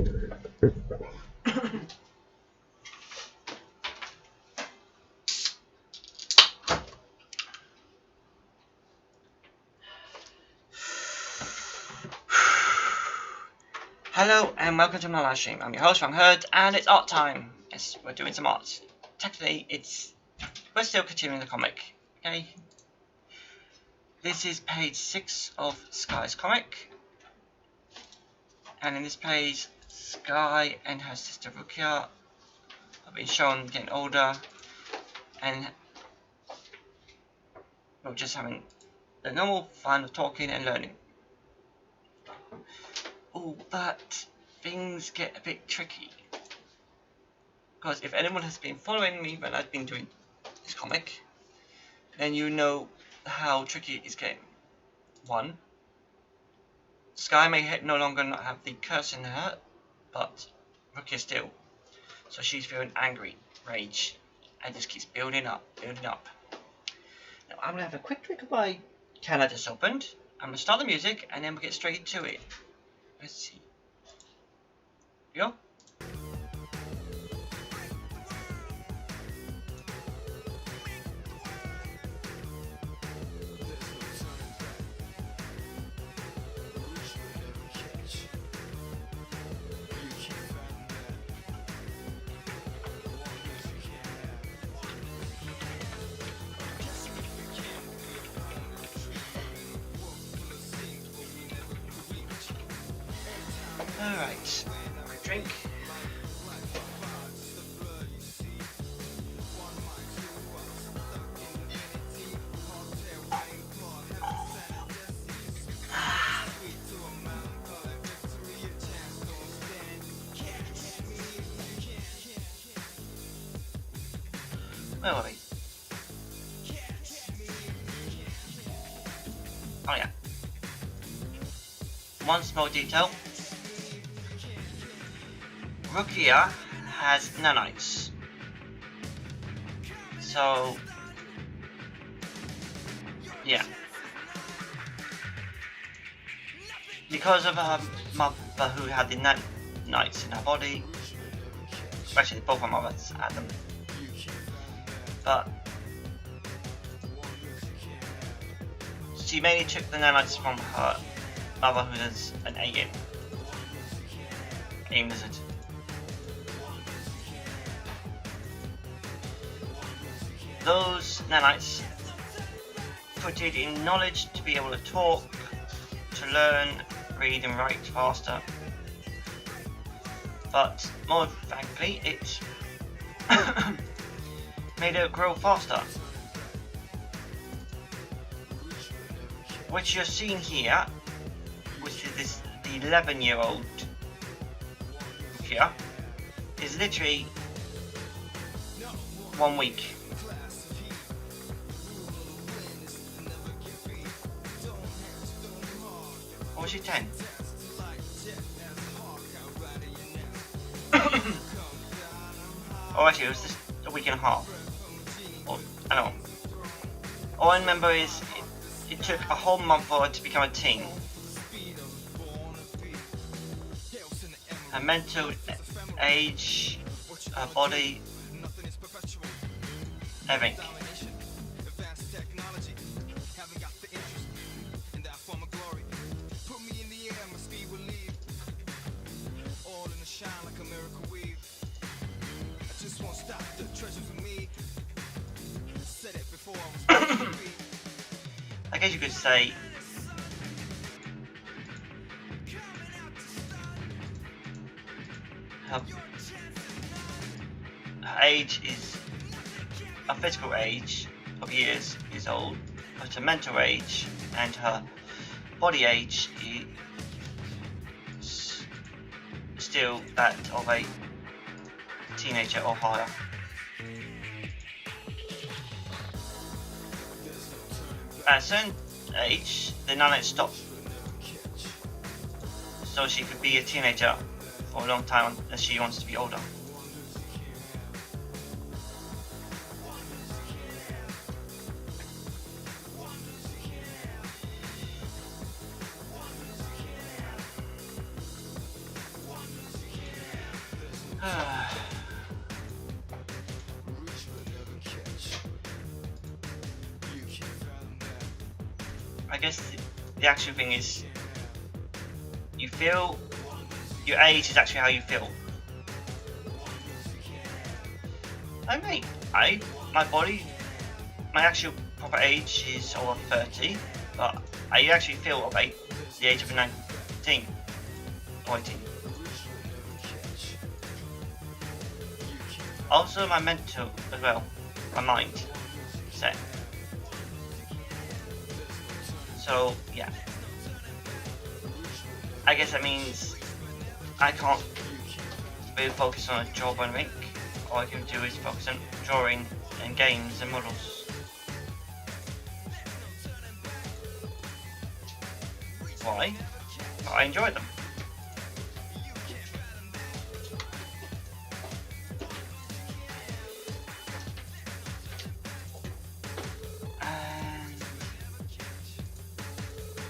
Hello and welcome to my live stream. I'm your host Runnhurd and it's art time. Yes, we're doing some art. Technically, we're still continuing the comic. Okay. This is page 6 of Sky's comic. And in this page, Sky and her sister Rukia have been shown getting older and well, just having the normal fun of talking and learning. Oh, but things get a bit tricky. Because if anyone has been following me when I've been doing this comic, then you know how tricky it is getting. 1. Sky may no longer not have the curse in her, but Rukia still. So she's feeling angry, rage, and just keeps building up, building up. Now I'm going to have a quick drink of my can I just opened. I'm going to start the music and then we'll get straight into it. Let's see. Here we go. Alright, drink. Where were we? Oh yeah. One small detail. Rukia has nanites. So yeah. Because of her mother who had the nanites in her body, especially both her mothers had them. But she mainly took the nanites from her mother who is an alien lizard. Those nanites put it in knowledge to be able to talk, to learn, read and write faster. But more frankly, it made her grow faster. Which you're seeing here, which is the 11-year-old here, is literally 1 week. Or was she 10? Oh, actually, it was just a week and a half. Or, I don't know. All I remember is it took a whole month for her to become a teen. Her mental age, her body, everything. I guess you could say her age is, her physical age of years is old, but her mental age and her body age is still that of a teenager or higher. At a certain age, the nanites stop, so she could be a teenager for a long time unless she wants to be older. I guess the actual thing is, you feel your age is actually how you feel. My body, my actual proper age is over 30, but I actually feel of the age of 19 or 18. Also my mental as well, my mind set. So yeah, I guess that means I can't really focus on a job or anything. All I can do is focus on drawing and games and models. Why? But I enjoy them. And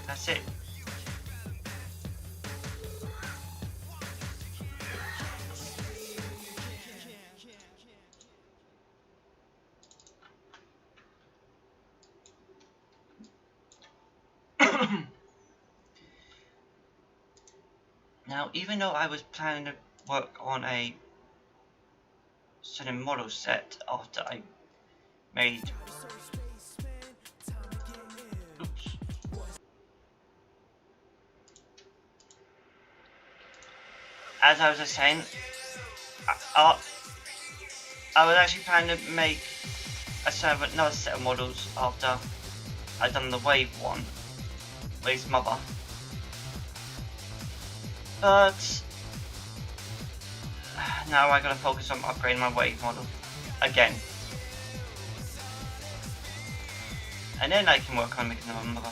that's it. Now, even though I was planning to work on a certain model set after I made... Oops. As I was just saying, I was actually planning to make another set of models after I'd done the Wave one, Wave's mother. But now I gotta focus on upgrading my Wave model again. And then I can work on making another mother.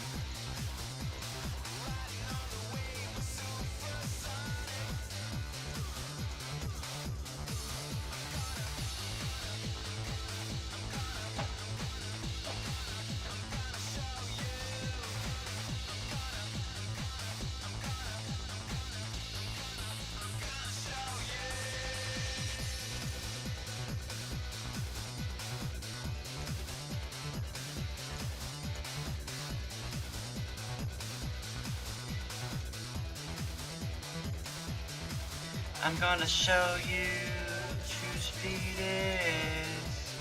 I'm gonna show you true speed is.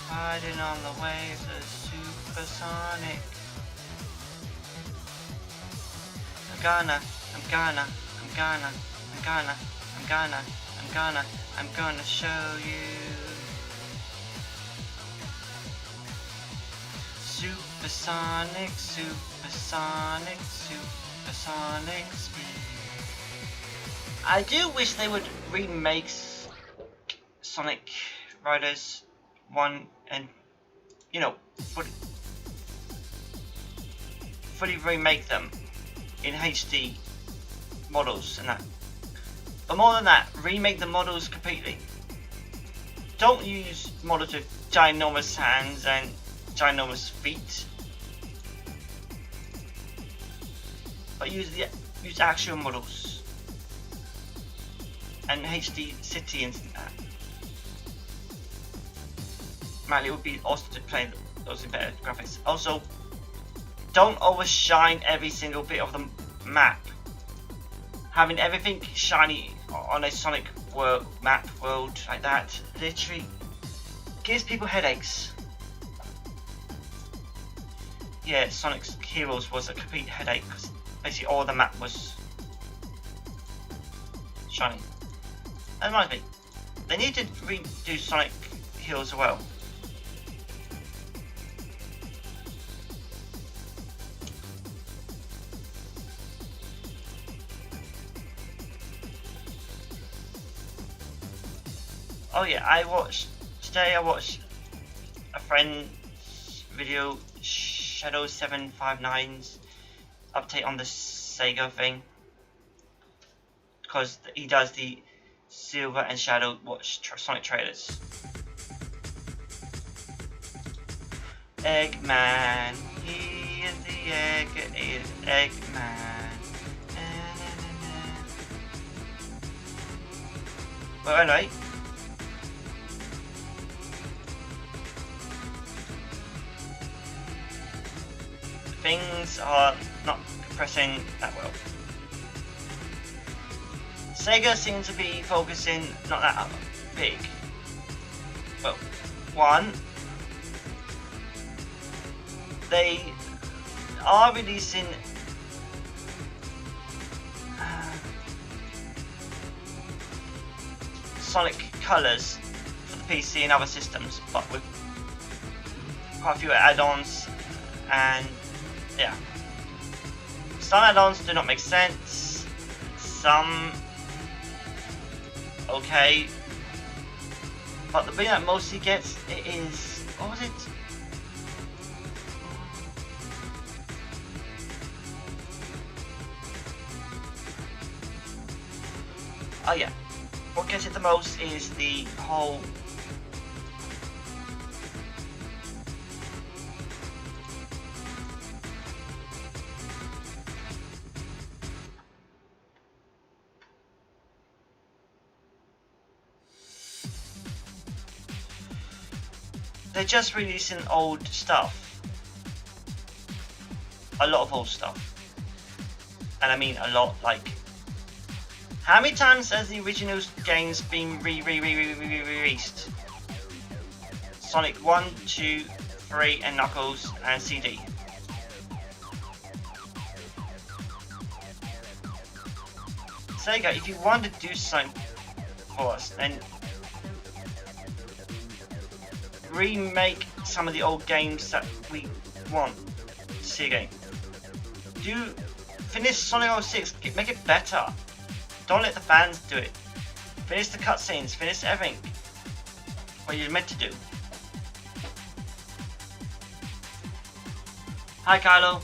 Riding on the waves of supersonic. I'm gonna show you supersonic speed. I do wish they would remake Sonic Riders 1 and, you know, fully remake them in HD models and that. But more than that, remake the models completely. Don't use models with ginormous hands and ginormous feet. But use actual models and HD city and that. Man, it would be awesome to play those in better graphics. Also, don't overshine every single bit of the map. Having everything shiny on a Sonic world like that literally gives people headaches. Yeah, Sonic's Heroes was a complete headache because basically all the map was shiny. That reminds me, they need to redo Sonic Heroes as well. Oh yeah, today I watched a friend's video, Shadow759's update on the Sega thing, because he does the Silver and Shadow Sonic trailers. Eggman, he is the Eggman. But anyway, things are not progressing that well. Sega seems to be focusing not that big. Well, one, they are releasing Sonic Colors for the PC and other systems, but with quite a few add-ons, and yeah, some add-ons do not make sense, some okay, but the thing that mostly gets it is, what was it? Oh yeah, what gets it the most is the whole they're just releasing old stuff. A lot of old stuff. And I mean a lot, like, how many times has the original games been released? Sonic 1, 2, 3 and Knuckles and CD. Sega, if you want to do something for us, then remake some of the old games that we want to see again. Finish Sonic 06, make it better. Don't let the fans do it. Finish the cutscenes, finish everything. What you're meant to do. Hi Kylo.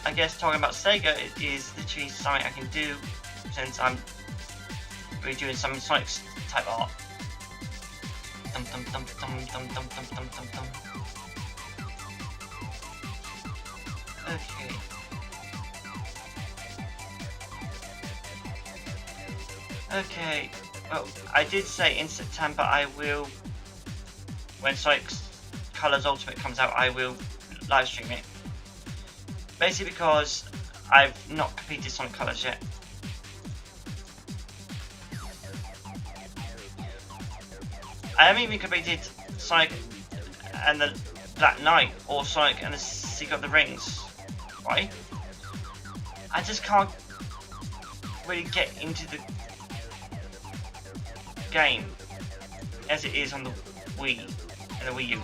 I guess talking about Sega is literally something I can do since I'm redoing some Sonic type art. Dum dum dum dum dum dum dum dum dum dum. Okay. Okay. Well, I did say in September I will, when Sonic Colors Ultimate comes out, I will live stream it. Basically because I've not completed Sonic Colors yet. I haven't even completed Sonic and the Black Knight or Sonic and the Secret of the Rings. Why? I just can't really get into the game as it is on the Wii and the Wii U.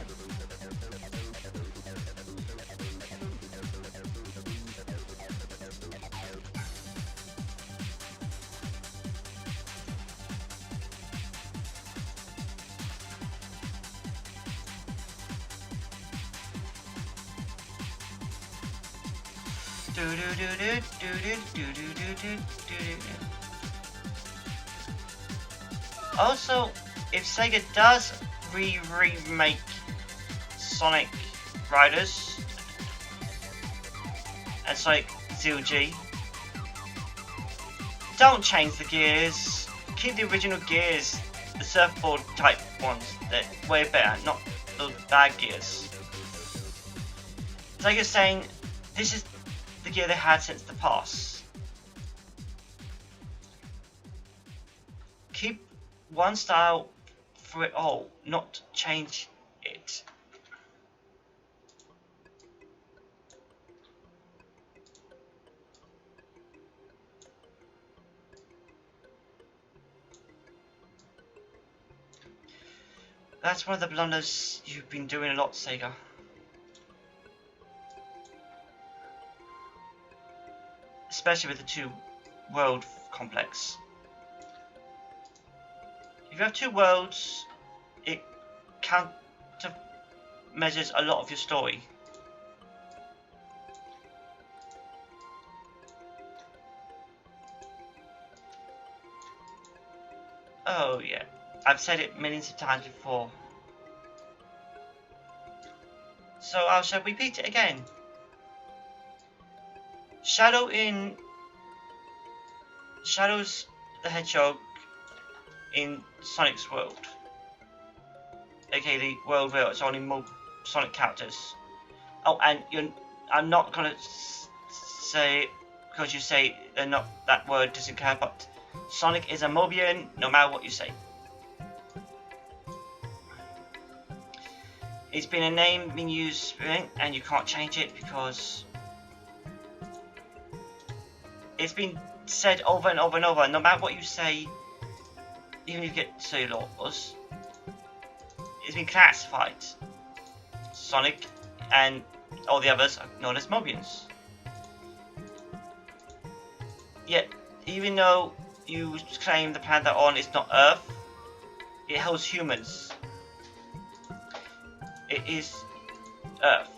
Also, if Sega does remake Sonic Riders and Sonic Zero G, don't change the gears. Keep the original gears, the surfboard type ones. They're way better, not those bad gears. Sega's saying this is the gear they had since the past. Keep one style for it all, not change it. That's one of the blunders you've been doing a lot, Sega. Especially with the two world complex. If you have two worlds, it counter measures a lot of your story. Oh yeah, I've said it millions of times before. So I shall repeat it again. Shadow's the Hedgehog in Sonic's world, aka the world where it's only Sonic characters. Oh, and I'm not gonna say, because you say they're not, that word doesn't care, but Sonic is a Mobian no matter what you say. It's been a name being used, and you can't change it because it's been said over and over and over. No matter what you say, even if you get cellulos, it's been classified. Sonic and all the others are known as Mobians. Yet, even though you claim the planet they're on is not Earth, it holds humans. It is Earth,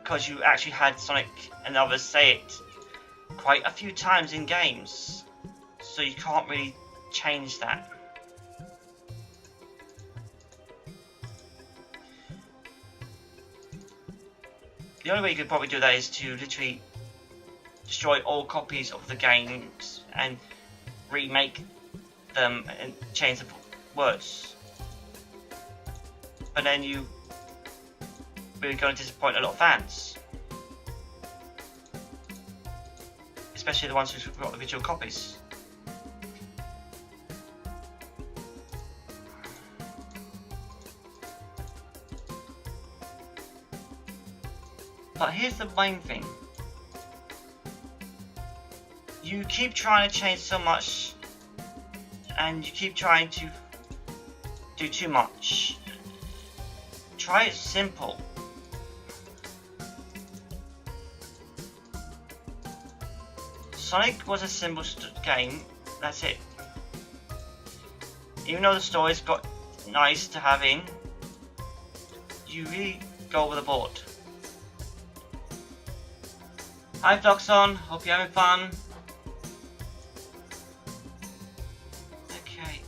because you actually had Sonic and others say it quite a few times in games, so you can't really change that. The only way you could probably do that is to literally destroy all copies of the games and remake them and change the words. But then you really going to disappoint a lot of fans, especially the ones who've got the visual copies. But here's the main thing. You keep trying to change so much, and you keep trying to do too much. Try it simple. Sonic was a simple game, that's it. Even though the story's got nice to have in, you really go over the board. Hi Floxon, hope you're having fun. Okay.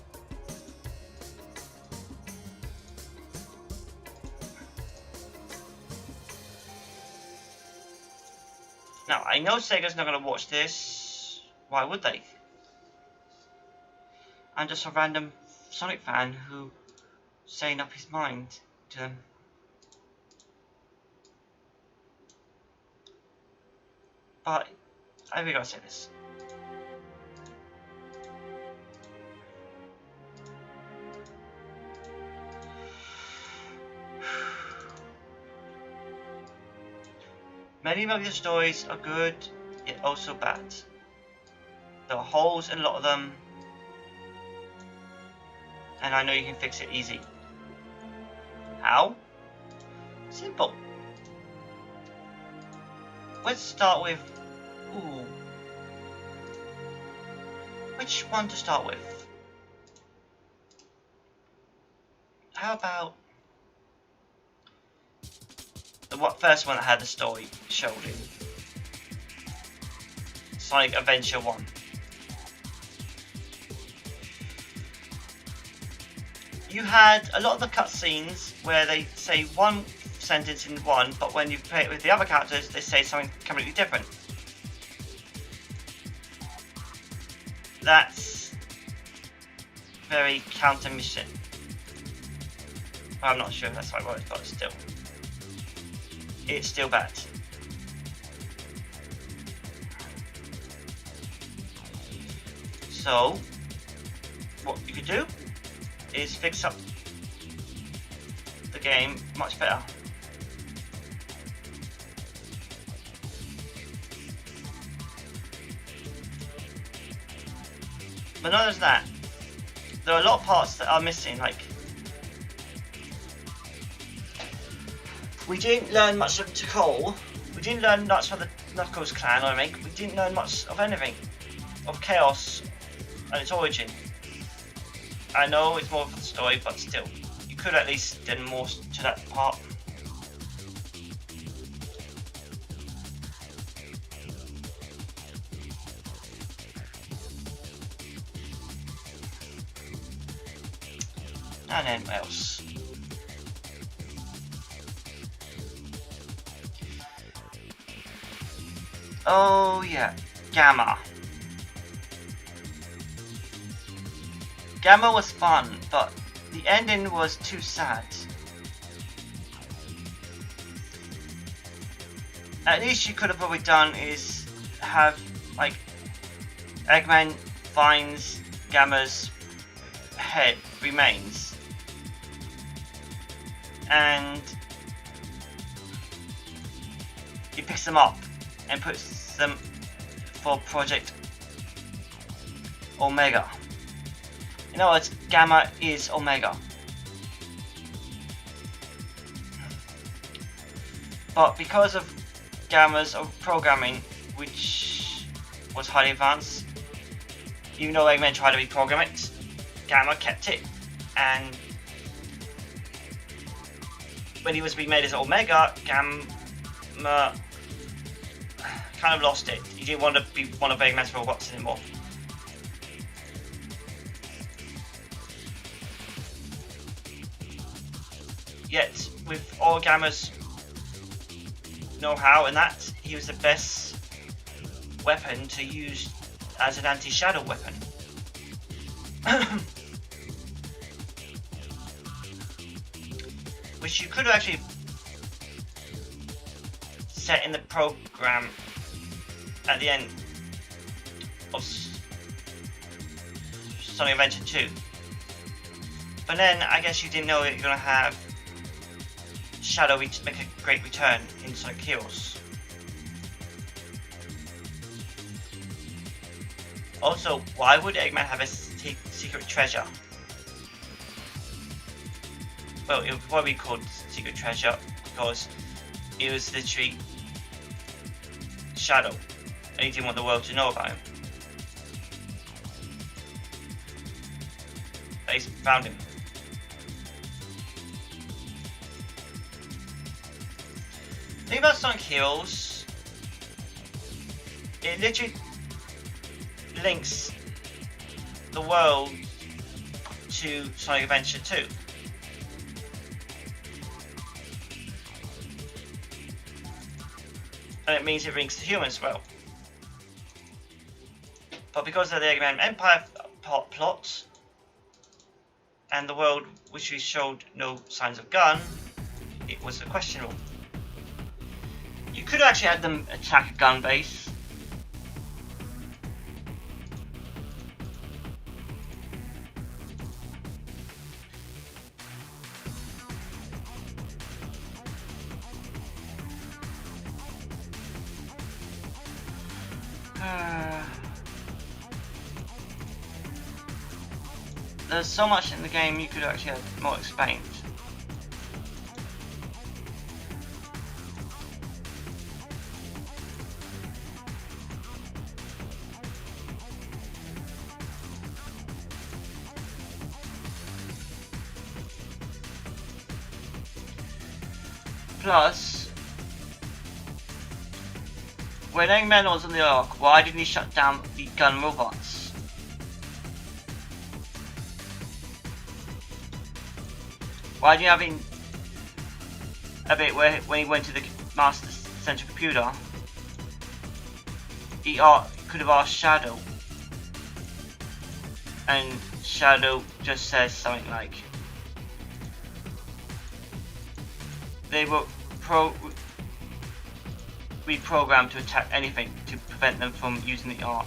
Now, I know Sega's not going to watch this. Why would they? I'm just a random Sonic fan who saying up his mind to them. But I really gotta say this. Many of the stories are good, yet also bad. There are holes in a lot of them, and I know you can fix it easy. How? Simple. Let's start with... Ooh. Which one to start with? How about... the first one that had the story showed in. Sonic Adventure 1. You had a lot of the cutscenes where they say one sentence in one, but when you play it with the other characters, they say something completely different. That's very counter mission. Well, I'm not sure if that's the right word, but still. It's still bad. So, what you could do is fix up the game much better. But not just that, there are a lot of parts that are missing, like we didn't learn much of Cole, we didn't learn much of the Knuckles clan, we didn't learn much of anything, of Chaos and its origin. I know it's more for the story, but still, you could at least done more to that part. And then what else? Oh yeah, Gamma. Gamma was fun, but the ending was too sad. At least you could have probably done is have like Eggman finds Gamma's head remains and he picks them up and puts them for Project Omega. In other words, Gamma is Omega. But because of Gamma's programming, which was highly advanced, even though Eggman tried to reprogram it, Gamma kept it. And when he was remade as Omega, Gamma kind of lost it. He didn't want to be one of Eggman's robots anymore. Yet, with all Gamma's know-how and that, he was the best weapon to use as an anti-shadow weapon. Which you could have actually set in the program at the end of Sonic Adventure 2. But then I guess you didn't know that you're going to have Shadow make a great return in Sonic Heroes. Also, why would Eggman have a secret treasure? Well, it would probably be called Secret Treasure because it was literally Shadow and he didn't want the world to know about him. But he's found him. The thing about Sonic Heroes, it literally links the world to Sonic Adventure 2. And it means it links to humans as well. But because of the Eggman Empire plot and the world which we showed no signs of gun, it was questionable. You could actually have them attack a gun base. There's so much in the game you could actually have more explained. Plus, when Eggman was on the Ark, why didn't he shut down the gun robots? Why didn't you have a bit where when he went to the Master Central Computer, he could have asked Shadow, and Shadow just says something like, they were reprogrammed to attack anything to prevent them from using the Ark.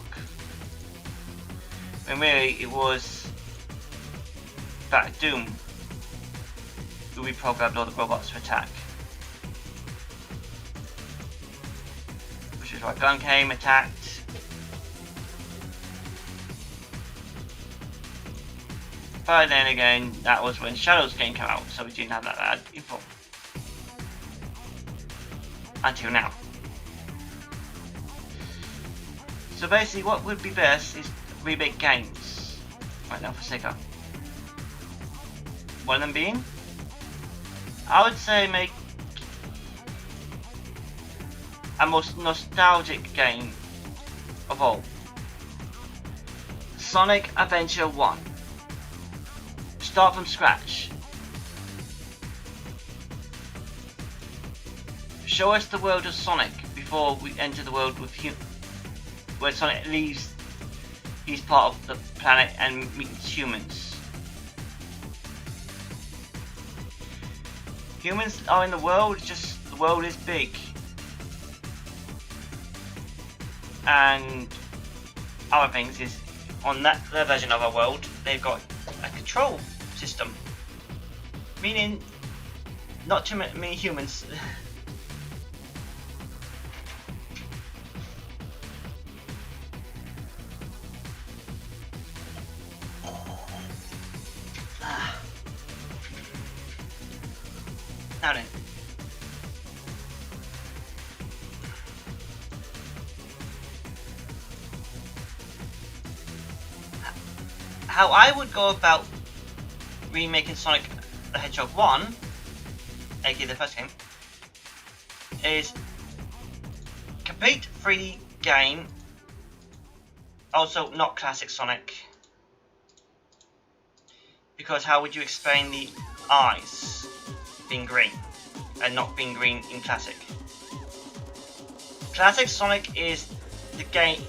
When really it was that Doom who reprogrammed all the robots to attack. Which is why Gun came, attacked. But then again, that was when Shadow's game came out, so we didn't have that bad info. Until now. So basically what would be best is remake games right now for Sega. One of them being, I would say make a most nostalgic game of all. Sonic Adventure 1. Start from scratch. Show us the world of Sonic before we enter the world with where Sonic leaves his part of the planet and meets humans. Humans are in the world, just the world is big. And other things is, on their version of our world, they've got a control system. Meaning, not too many humans. Now then. How I would go about remaking Sonic the Hedgehog 1, aka the first game, is complete 3D game, also not classic Sonic, because how would you explain the eyes being green and not being green in classic? Classic Sonic is the game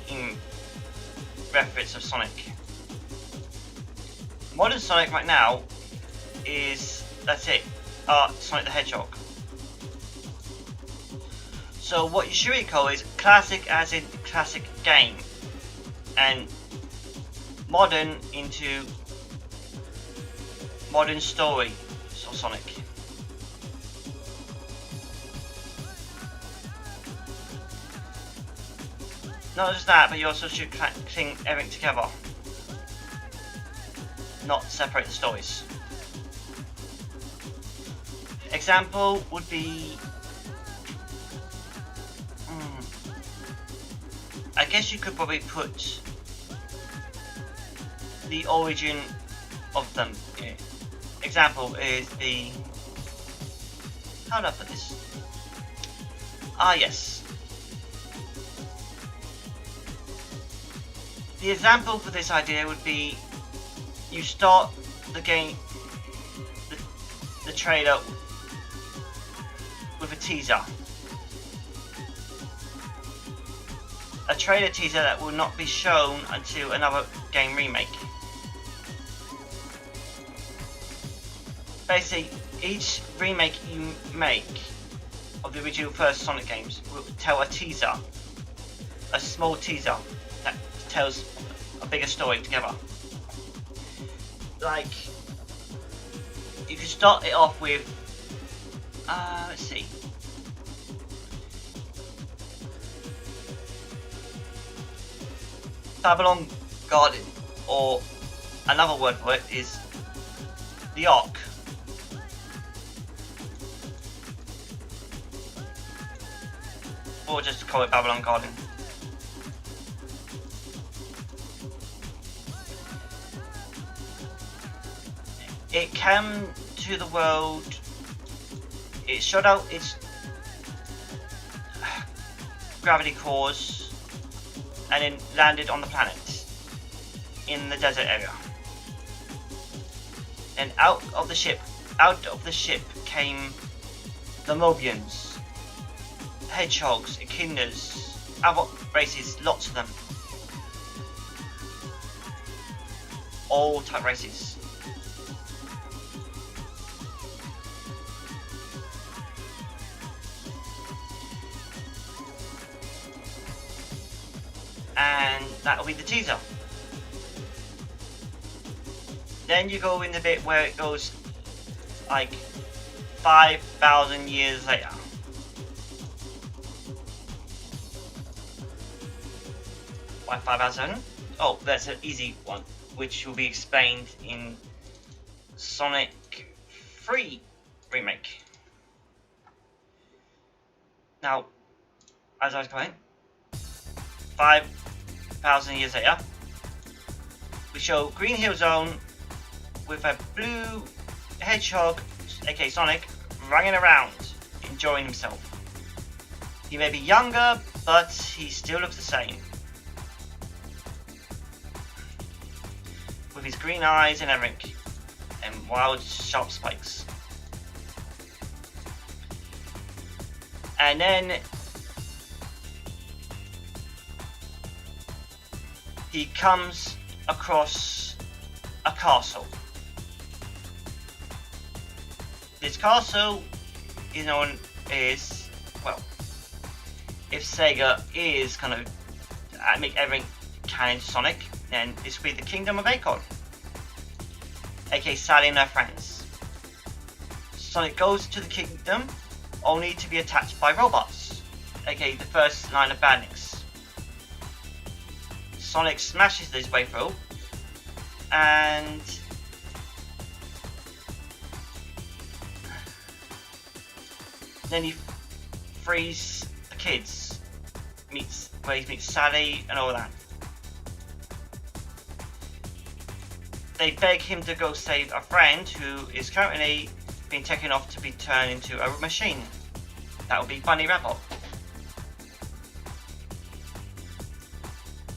reference of Sonic. Modern Sonic right now is, that's it, Sonic the Hedgehog. So what you should really call is classic as in classic game, and modern into modern story of Sonic. Not just that, but you also should cling everything together, not separate the stories. Example would be, I guess you could probably put the origin of them. Example is the, how do I put this? Yes. The example for this idea would be, you start the game, the trailer with a teaser. A trailer teaser that will not be shown until another game remake. Basically, each remake you make of the original first Sonic games will tell a teaser, a small teaser that tells a bigger story together. Like, you could start it off with, let's see. Babylon Garden, or another word for it is the Ark. Or just call it Babylon Garden. It came to the world, it shot out its gravity cores and then landed on the planet in the desert area. And out of the ship came the Mobians, hedgehogs, echidnas, other races, lots of them. All type races. And that'll be the teaser. Then you go in the bit where it goes like 5,000 years later. Why 5,000? Oh, that's an easy one, which will be explained in Sonic 3 Remake. Now, as I was going, 5,000 years later, we show Green Hill Zone with a blue hedgehog, aka Sonic, running around, enjoying himself. He may be younger, but he still looks the same. With his green eyes and everything, and wild sharp spikes. he comes across a castle. This castle is known as, well, if Sega is kind of make everything canon to Sonic, then this will be the Kingdom of Acorn, aka Sally and her friends. Sonic goes to the kingdom only to be attacked by robots, aka the first line of badniks. Sonic smashes his way through, and then he frees the kids, meets Sally and all that. They beg him to go save a friend who is currently being taken off to be turned into a machine. That would be Bunny Rabbit.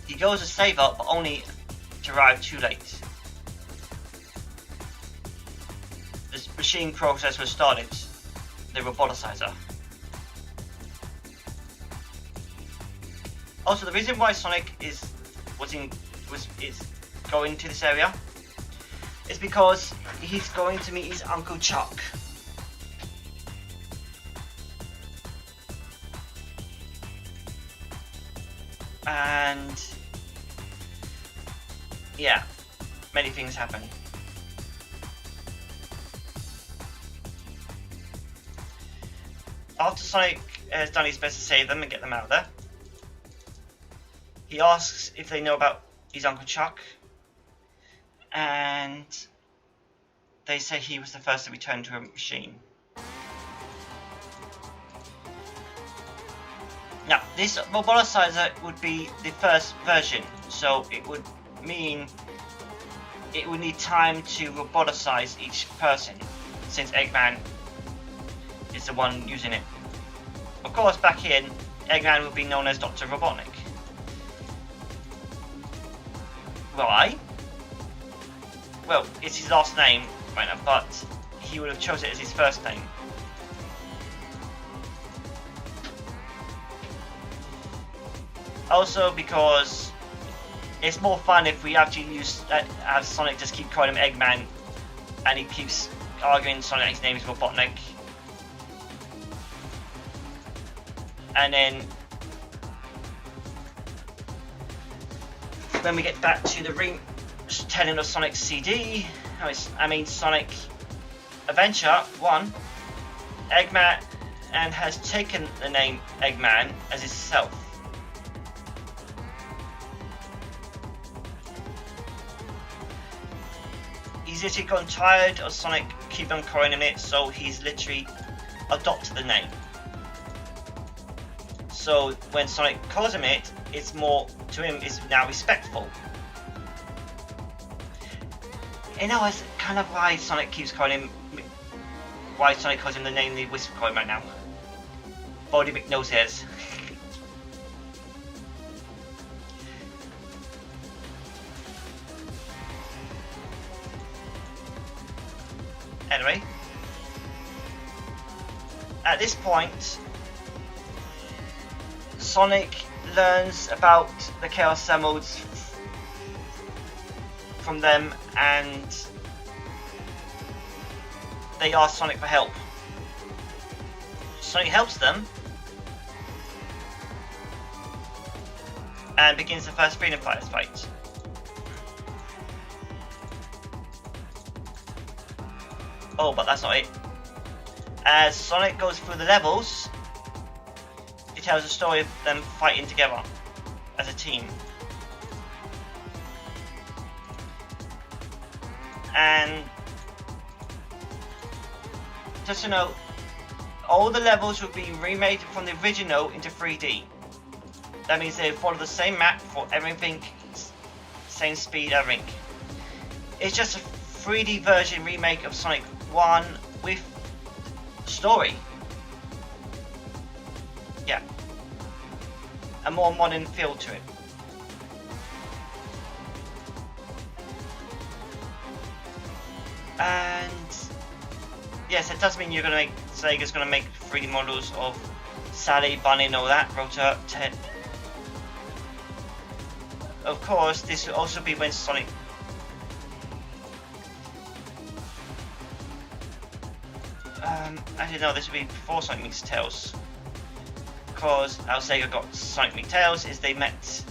He goes to save her, but only to arrive too late. This machine process was started. The roboticizer. Also, the reason why Sonic is going to this area is because he's going to meet his Uncle Chuck. And yeah, many things happen. After Sonic has done his best to save them and get them out of there, he asks if they know about his Uncle Chuck, and they say he was the first to return to a machine. Now, this roboticizer would be the first version, so it would mean it would need time to roboticize each person, since Eggman is the one using it. Of course, back in, Eggman would be known as Dr. Robotnik. Why? Well, it's his last name right now, but he would have chosen it as his first name. Also, because it's more fun if we actually have Sonic just keep calling him Eggman, and he keeps arguing Sonic his name is Robotnik. And then when we get back to the retelling of Sonic's CD, Sonic Adventure 1, Eggman has taken the name Eggman as himself. He's literally gotten tired of Sonic keep on calling him it, so he's literally adopted the name. So when Sonic calls him it, it's more to him is now respectful. You know, it's kind of why Sonic keeps calling him. Why Sonic calls him the name they whisper call him right now. Body McNosehairs. Anyway, at this point, Sonic learns about the Chaos Emeralds from them, and they ask Sonic for help. Sonic helps them and begins the first Freedom Fighters fight. Oh, but that's not it. As Sonic goes through the levels, it tells a story of them fighting together as a team. And just to note, all the levels will be remade from the original into 3D. That means they follow the same map for everything, same speed, everything. It's just a 3D version remake of Sonic 1 with story. Yeah. A more modern feel to it. And yes, it does mean you're gonna make Sega's gonna make 3D models of Sally, Bunny, and all that. Rotor, Ted. of course, this will also be when Sonic... actually no, this will be before Sonic meets Tails. Because how Sega got Sonic meets Tails is they met...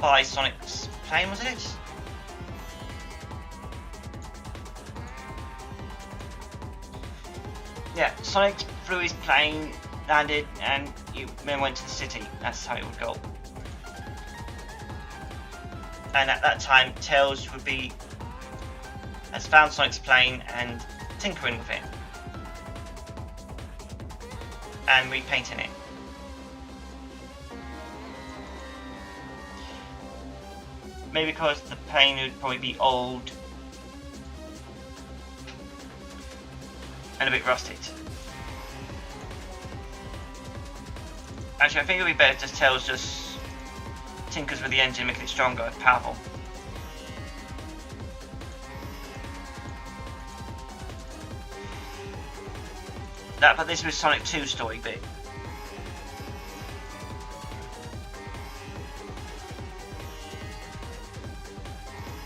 by Sonic's plane, was it? Yeah, Sonic flew his plane, landed, and he then went to the city. That's how it would go. And at that time, Tails has found Sonic's plane and tinkering with it. And repainting it. Maybe because the plane would probably be old and a bit rusted. Actually, I think it would be better if Tails just tinkers with the engine, making it stronger and powerful. But this was Sonic 2 story bit.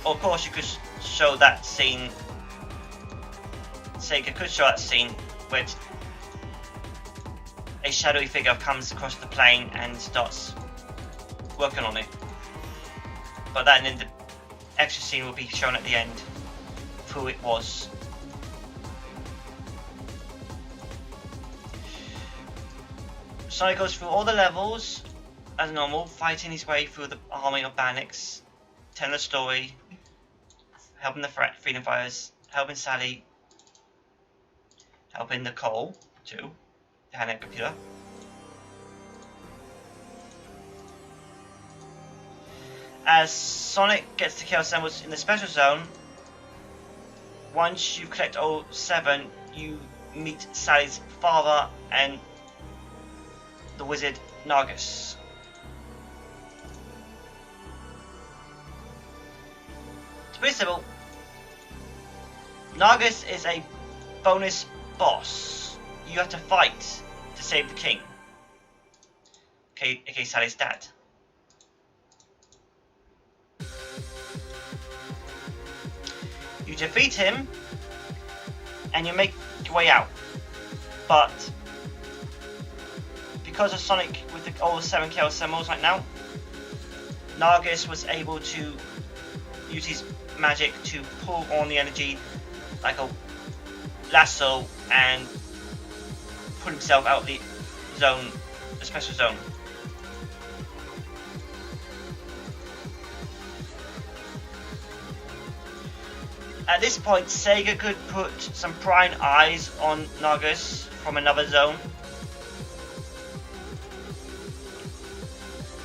Of course, you could show that scene. Sega could show that scene where a shadowy figure comes across the plane and starts working on it. But then the extra scene will be shown at the end of who it was. Sonic goes through all the levels as normal, fighting his way through the army of Bandits, telling a story, helping the freedom fighters, helping Sally, helping Nicole too, the handheld computer. As Sonic gets to Chaos Emeralds in the special zone, once you collect all 7, you meet Sally's father and the wizard Nargus. To be simple, Nargus is a bonus boss. You have to fight to save the king. Okay, Sally's dad. You defeat him and you make your way out. But because of Sonic with all 7 Chaos Emeralds right now, Nargus was able to use his magic to pull on the energy like a lasso and put himself out the zone, the special zone. At this point, Sega could put some prying eyes on Nargus from another zone.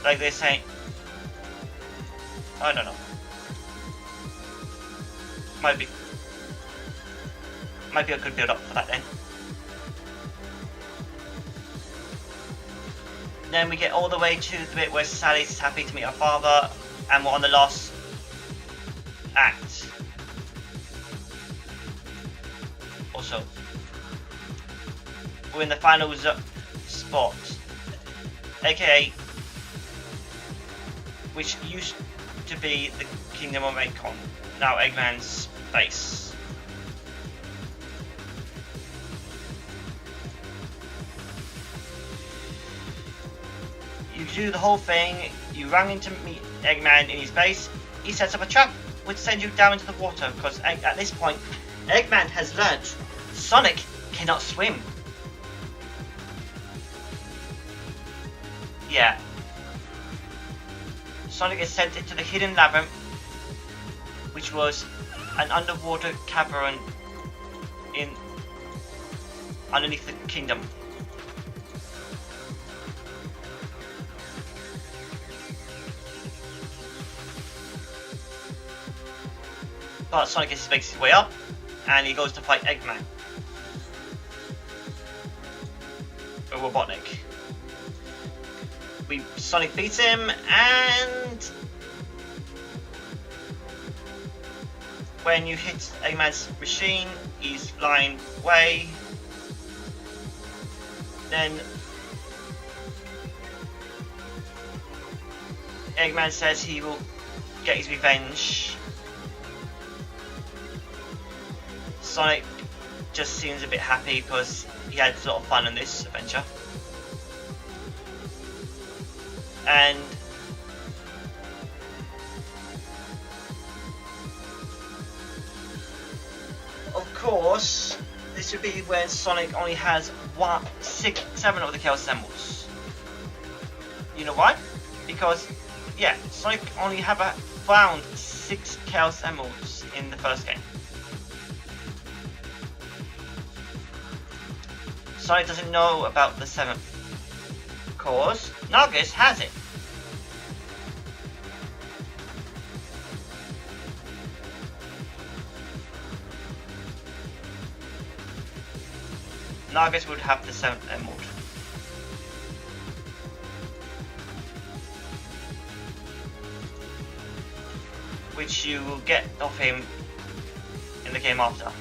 Like they're saying, I don't know. Might be a good build up for that then. Then we get all the way to the bit where Sally's happy to meet her father, and we're on the last act. Also, we're in the final spot, aka which used to be the Kingdom of Eggcon, now Eggman's base. You do the whole thing, you run in to meet Eggman in his base. He sets up a trap which sends you down into the water because at this point Eggman has learned Sonic cannot swim. Yeah. Sonic is sent into the hidden labyrinth, which was an underwater cavern underneath the kingdom. But Sonic makes his way up, and he goes to fight Eggman. Robotnik. Sonic beats him, and when you hit Eggman's machine, he's flying away. Then Eggman says he will get his revenge. Sonic just seems a bit happy because he had a lot of fun in this adventure. And of course, this would be when Sonic only has 7 of the Chaos Emeralds. You know why? Because, yeah, Sonic only found 6 Chaos Emeralds in the first game. Sonic doesn't know about the 7th. Of course, Nagus has it. Nagus would have the 7th emerald. Which you will get off him in the game after.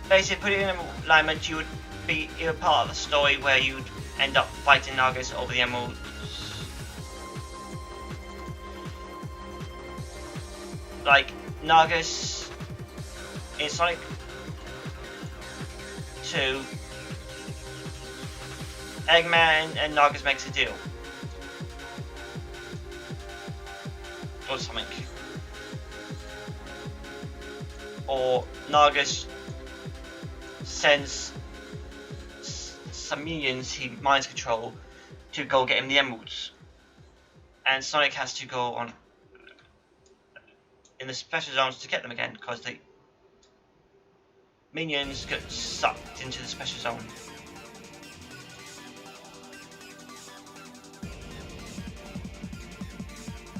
Basically, putting in alignment, you would be in a part of the story where you'd end up fighting Nagus over the emeralds. Like Nagus in Sonic 2, Eggman and Nagus makes a deal. Or something. Or Nagus sends some minions he mind control to go get him the emeralds. And Sonic has to go on in the special zones to get them again because the minions get sucked into the special zone.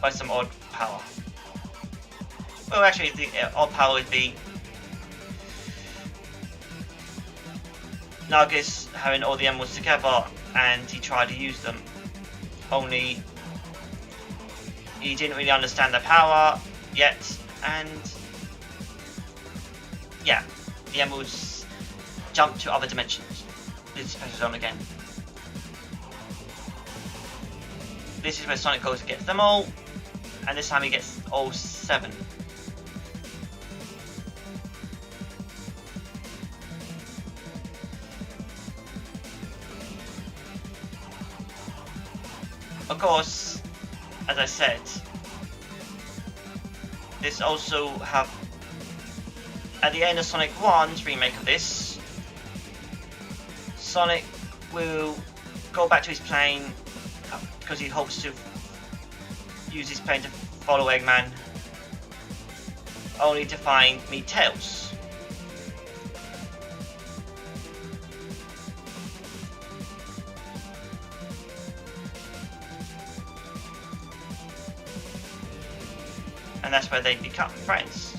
By some odd power. Well, actually, the odd power would be Nagus having all the emeralds together, and he tried to use them. Only he didn't really understand the power yet, and yeah, the emeralds jumped to other dimensions. This is special zone again. This is where Sonic goes and gets them all, and this time he gets all 7. Of course, as I said, this also have, at the end of Sonic 1's remake of this, Sonic will go back to his plane because he hopes to use his plane to follow Eggman, only to meet Tails. And that's where they become friends.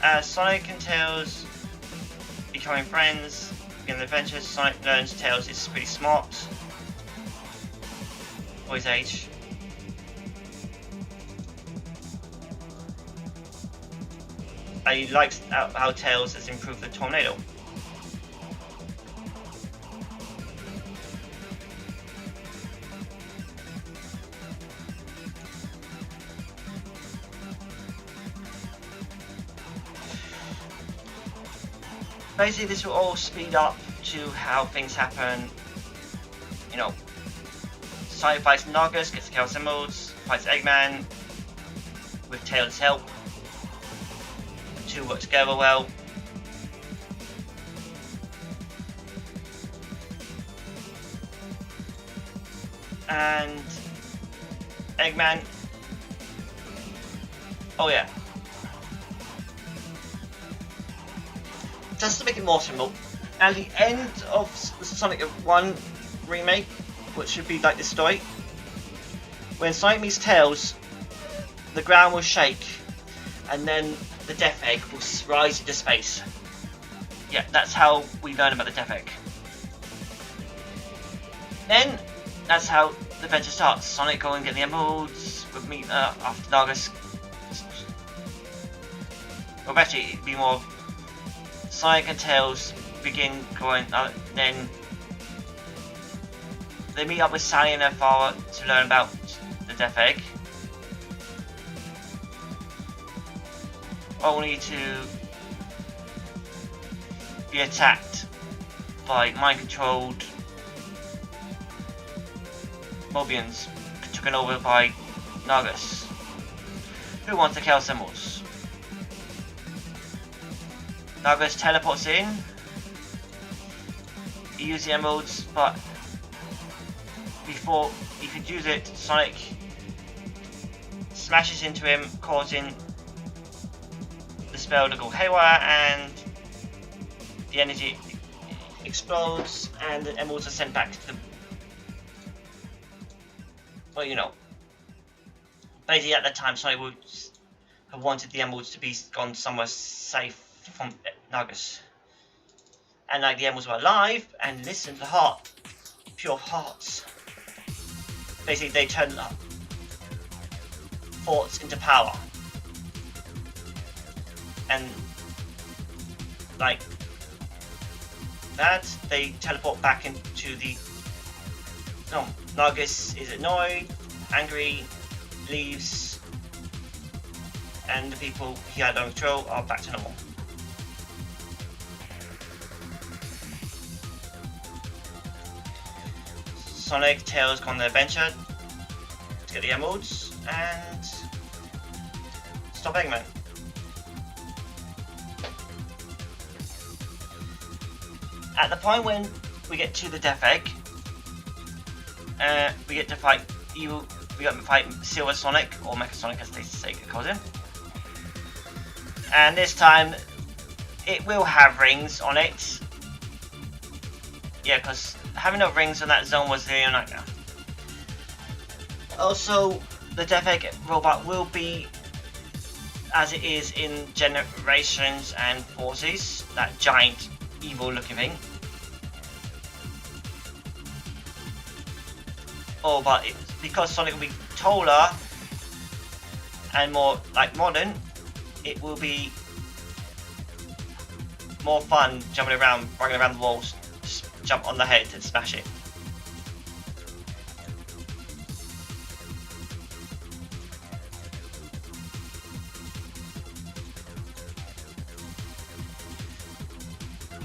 As Sonic and Tails becoming friends in the adventures, Sonic learns Tails is pretty smart for his age. And he likes how Tails has improved the tornado. Basically, this will all speed up to how things happen. You know, Sonic fights Nagus, gets the Chaos Emeralds, fights Eggman with Tails' help. The two work together well. And Eggman. Oh yeah. Just to make it more simple, at the end of the Sonic 1 remake, which should be like this story, When Sonic meets Tails, the ground will shake, and then the Death Egg will rise into space. Yeah, that's how we learn about the Death Egg. Then, that's how the adventure starts. Sonic go and get the emeralds with me after Nagus. Well, actually, it'd be more Sonic and Tails begin going. Then they meet up with Sally and her father to learn about the Death Egg, only to be attacked by mind-controlled Mobians, taken over by Nagus, who wants the Chaos Emeralds. Nagus teleports in. He uses the emeralds, but before he could use it, Sonic smashes into him, causing the spell to go haywire, and the energy explodes, and the emeralds are sent back to the. Well, you know. Basically, at that time, Sonic would have wanted the emeralds to be gone somewhere safe from Nagus. And like the emeralds were alive, and listen to the heart, pure hearts. Basically, they turn thoughts into power. And like that, they teleport back into the. No, Nagus is annoyed, angry, leaves, and the people he had under control are back to normal. Sonic, Tails go on their adventure to get the emeralds and stop Eggman. At the point when we get to the Death Egg, we get to fight evil. We got to fight Silver Sonic, or Mecha Sonic as they say calls him. And this time, it will have rings on it. Yeah, because having no rings on that zone was really a nightmare. Also, the Death Egg robot will be as it is in Generations and Forces, that giant evil looking thing. Oh, but because Sonic will be taller and more like modern, it will be more fun jumping around, running around the walls, just jump on the head and smash it.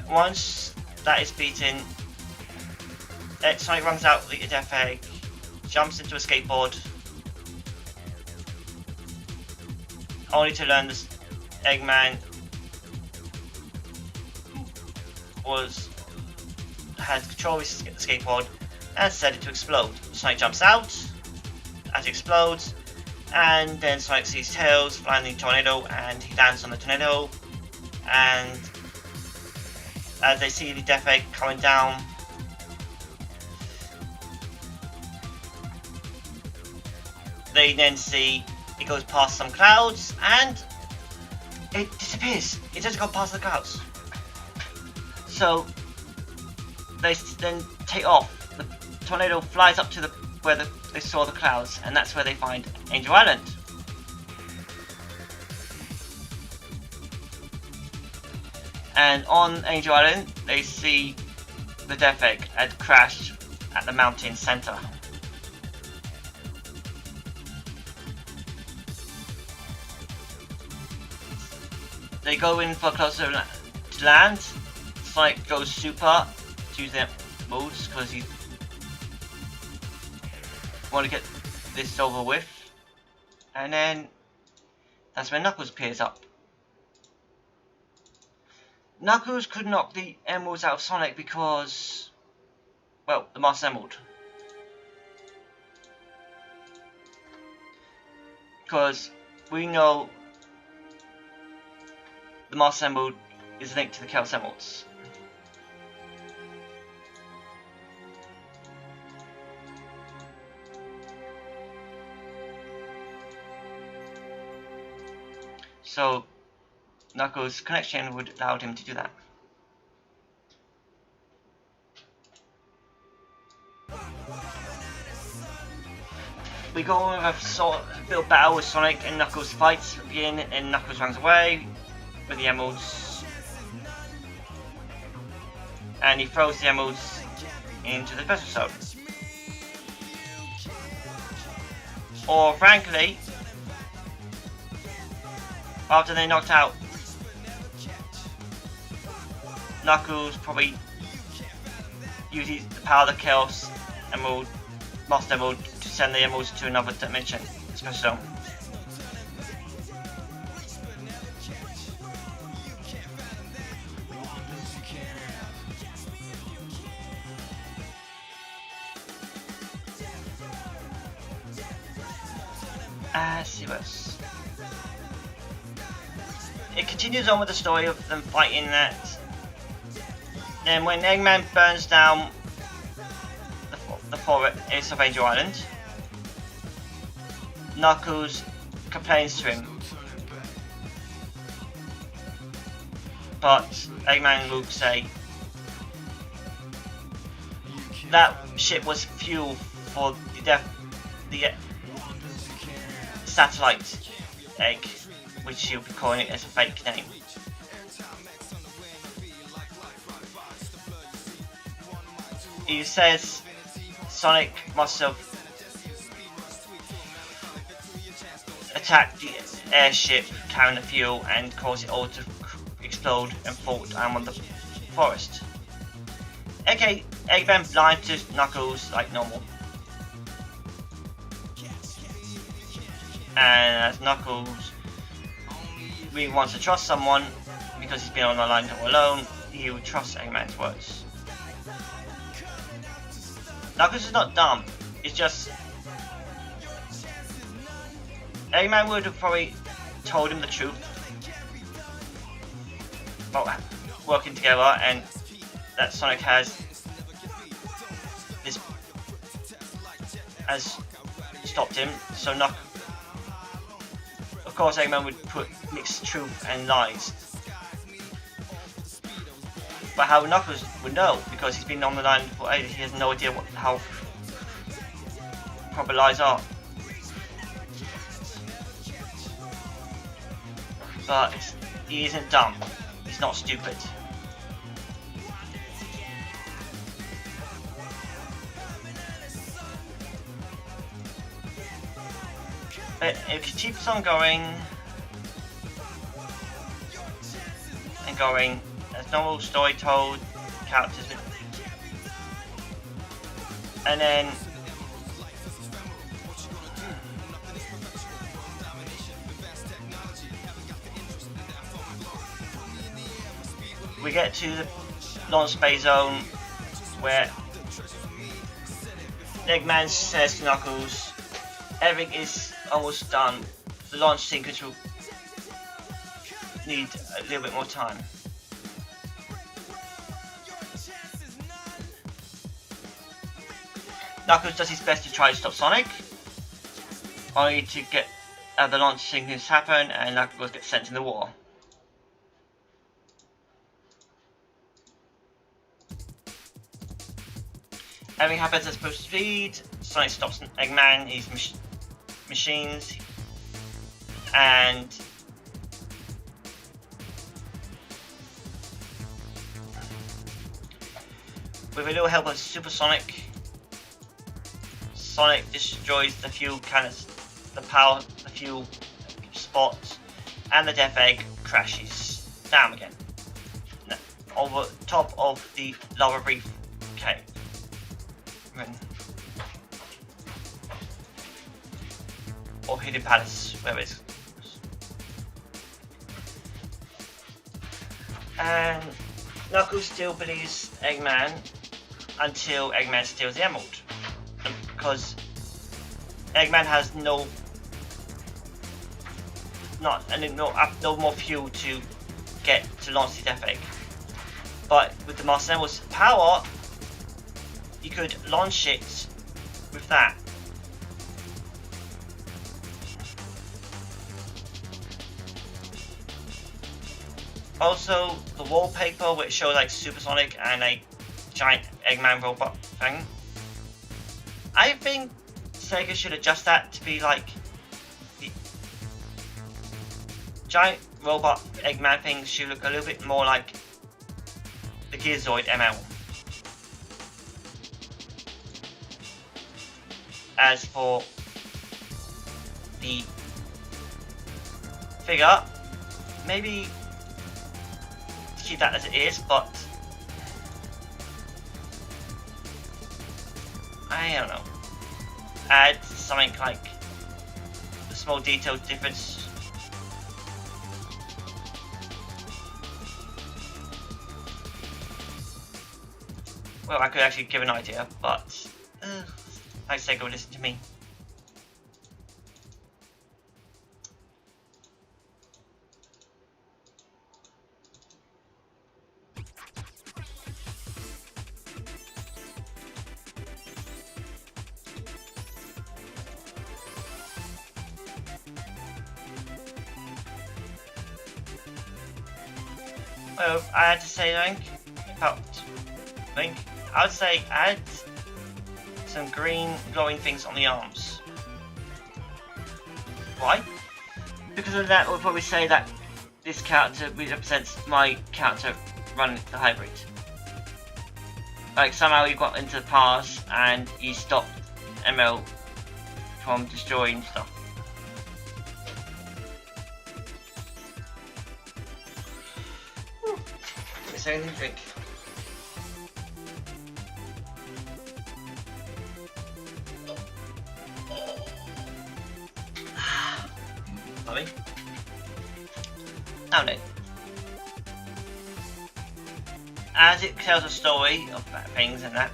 Once that is beaten, Sonic runs out the Death Egg, jumps into a skateboard, only to learn this Eggman had control of the skateboard and set it to explode. Sonic jumps out as it explodes, and then Sonic sees Tails flying in the tornado, and he lands on the tornado, and as they see the Death Egg coming down, they then see it goes past some clouds and it disappears. It doesn't go past the clouds. So they then take off. The tornado flies up to where they saw the clouds, and that's where they find Angel Island. And on Angel Island, they see the Death Egg had crashed at the mountain center. They go in for closer to land. Sonic goes super to use their modes because he want to get this over with. And then that's when Knuckles appears up. Knuckles could knock the emeralds out of Sonic because, well, the Master Emerald. Because we know the Master Emerald is linked to the Chaos Emeralds. So Knuckles' connection would allow him to do that. We go with a sort of little battle with Sonic and Knuckles fights at the end, and Knuckles runs away with the emeralds, and he throws the emeralds into the special zone. Or frankly, after they knocked out Knuckles, probably uses the power of the Chaos Emerald, Master Emerald, to send the emeralds to another dimension, special zone. Serious. It continues on with the story of them fighting that. Then when Eggman burns down the forest of Angel Island, Knuckles complains to him, but Eggman will say that ship was fuel for the satellite egg, which he'll be calling it as a fake name. He says Sonic must have attacked the airship carrying the fuel and caused it all to explode and fall down on the forest. Okay, Eggman lied to Knuckles like normal. And as Knuckles really wants to trust someone because he's been on the line all alone, he will trust Eggman's words. Knuckles is not dumb, it's just Eggman would have probably told him the truth about working together, and that Sonic has stopped him. So of course Eggman would mix truth and lies. But how Knuckles would know, because he's been on the line for ages, he has no idea how proper lies are. But he isn't dumb, he's not stupid. But it keeps on going and going. There's normal story told, characters, and then we get to the launch bay zone where Eggman says to Knuckles, everything is almost done. The launch sequence will need a little bit more time. Knuckles does his best to try to stop Sonic, only to get the launch sequence happen and Knuckles gets sent in the war. Everything happens at supposed speed. Sonic stops Eggman, his machines, and with a little help of Super Sonic, Sonic destroys the fuel cannons, the fuel spots, and the Death Egg crashes down again over top of the lava reef cave. Or Hidden Palace, wherever it is. And Knuckles still believes Eggman until Eggman steals the emerald. Because Eggman has no more fuel to get to launch the Death Egg. But with the Master Emerald's power, you could launch it with that. Also, the wallpaper which shows like Supersonic and a giant Eggman robot thing. I think Sega should adjust that to be like the giant robot Eggman thing should look a little bit more like the Gearzoid ML. As for the figure, maybe keep that as it is, but I don't know. Add something like a small detail difference. Well, I could actually give an idea, but I say go listen to me. Well, I had to say I would say add some green glowing things on the arms. Why? Because of that, we'll probably say that this character represents my character running the hybrid. Like somehow you got into the past and you stopped ML from destroying stuff. It's only drink. Sorry. Now then. As it tells a story of bad things and that,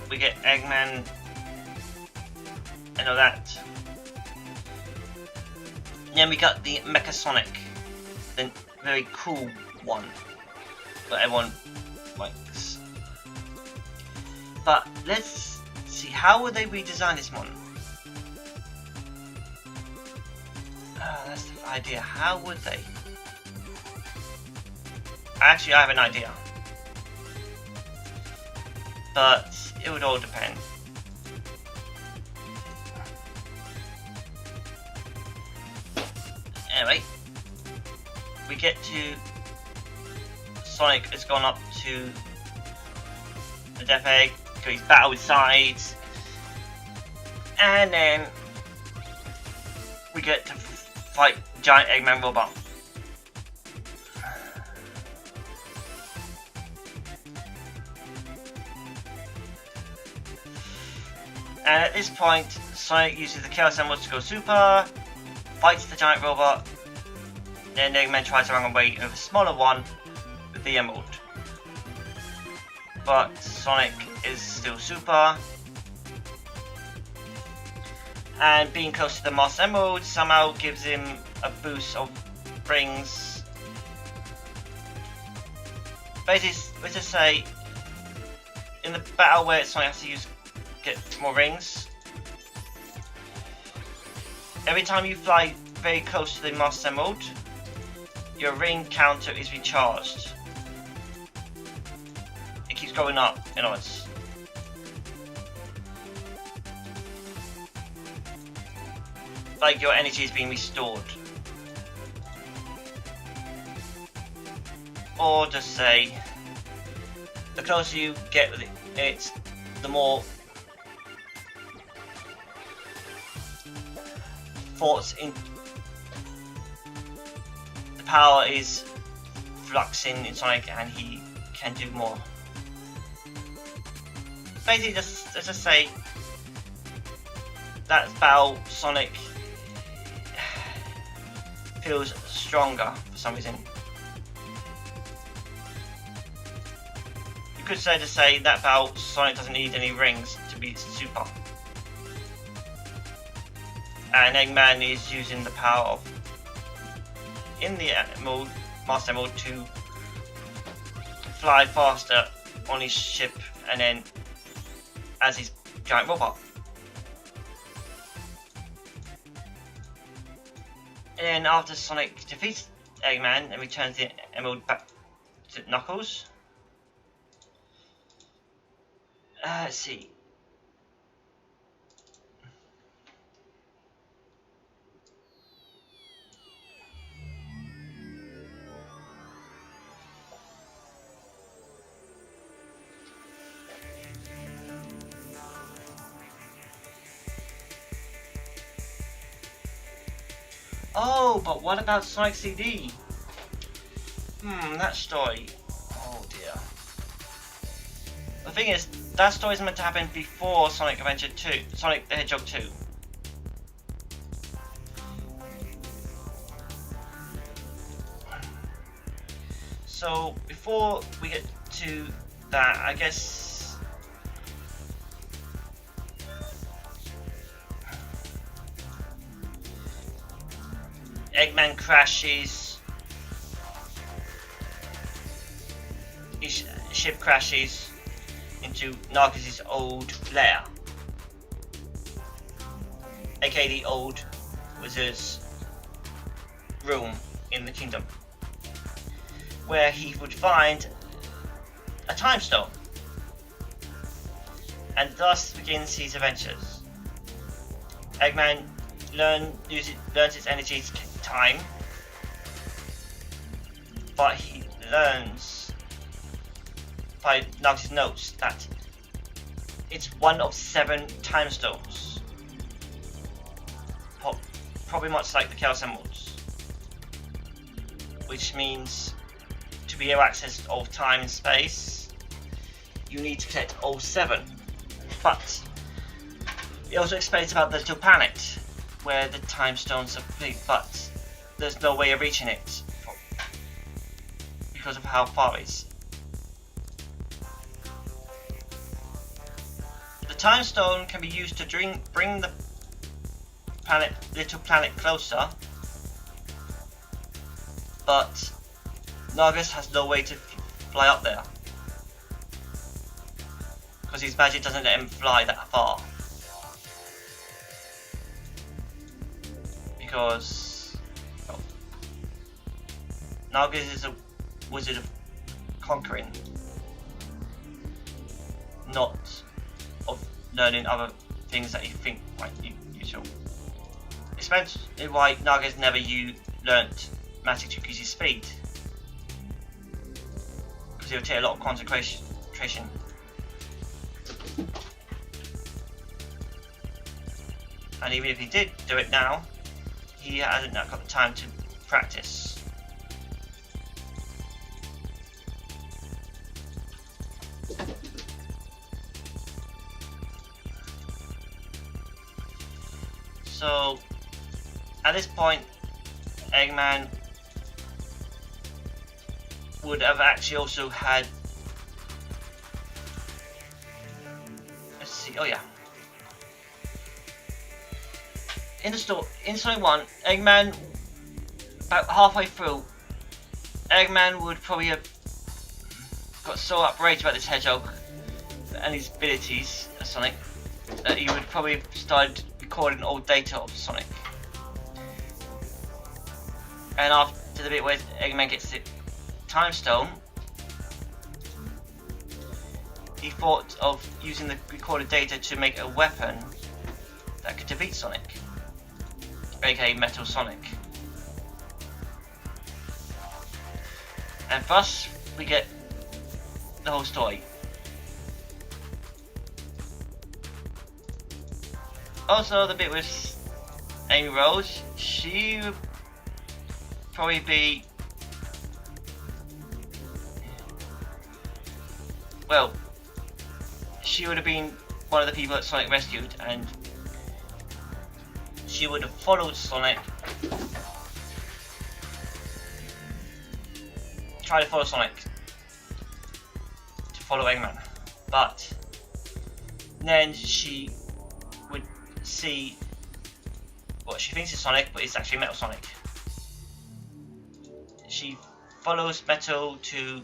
we get Eggman and all that. Then we got the Mecha Sonic, the very cool one that everyone likes. But let's see, how would they redesign this one? That's the idea. How would they? Actually, I have an idea, but it would all depend. Anyway, we get to Sonic has gone up to the Death Egg, he's battled sides, and then we get to fight giant Eggman robot. And at this point, Sonic uses the Chaos Emerald to go super, fights the giant robot, then Eggman tries to run away with a smaller one with the Emerald. But Sonic is still super, and being close to the Master Emerald somehow gives him a boost of rings. Basically, let's just say, in the battle where Sonic has to get more rings, every time you fly very close to the Master Emerald, your ring counter is recharged. It keeps going up in odds. Like your energy is being restored. Or just say, the closer you get with it, the more thoughts in the power is fluxing in Sonic, and he can do more. Basically, let's just say that battle Sonic feels stronger for some reason. You could say that battle Sonic doesn't need any rings to be super, and Eggman is using the power of in the Master Emerald to fly faster on his ship, and then as his giant robot. And then after Sonic defeats Eggman and returns the emerald back to Knuckles. Let's see. Oh, but what about Sonic CD? That story. Oh dear. The thing is, that story is meant to happen before Sonic Adventure 2, Sonic the Hedgehog 2. So before we get to that, I guess Eggman crashes. His ship crashes into Knuckles' old lair, aka the old wizard's room in the kingdom, where he would find a time stone, and thus begins his adventures. Eggman learns its energy time, but he learns by Knuckles' notes that it's one of 7 time stones, probably much like the Chaos Emeralds, which means to be able to access all time and space, you need to collect all 7. But it also explains about the little planet where the time stones are complete, but there's no way of reaching it because of how far it is. The time stone can be used to bring the little planet closer, but Knuckles has no way to fly up there because his magic doesn't let him fly that far. Because Knuckles is a wizard of conquering, not of learning other things that you think might be useful. Especially why Knuckles never learnt magic to increase his speed, because it would take a lot of concentration. And even if he did do it now, he hasn't got the time to practice. So at this point, Eggman would have actually also had, let's see, oh yeah, in Sonic 1, Eggman, about halfway through, Eggman would probably have got so outraged about this hedgehog and his abilities as Sonic that he would probably have started recording old data of Sonic. And after the bit where Eggman gets the time stone, he thought of using the recorded data to make a weapon that could defeat Sonic, aka Metal Sonic. And thus we get the whole story. Also, the bit with Amy Rose, she would probably be, well, she would have been one of the people that Sonic rescued, and she would have followed Sonic, tried to follow Sonic, to follow Eggman, but then she would see what she thinks is Sonic, but it's actually Metal Sonic. She follows Metal to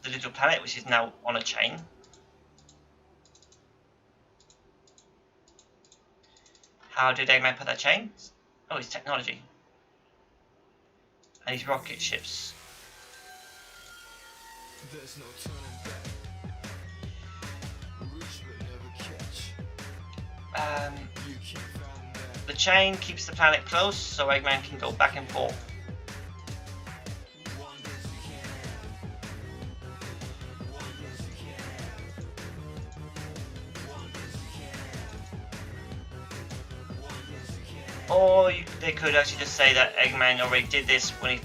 the little planet, which is now on a chain. How did Eggman put that chain? Oh, it's technology. and his rocket ships. There's no turning back. Reach but never catch. You can't find that. The chain keeps the planet close, so Eggman can go back and forth. Or they could actually just say that Eggman already did this when he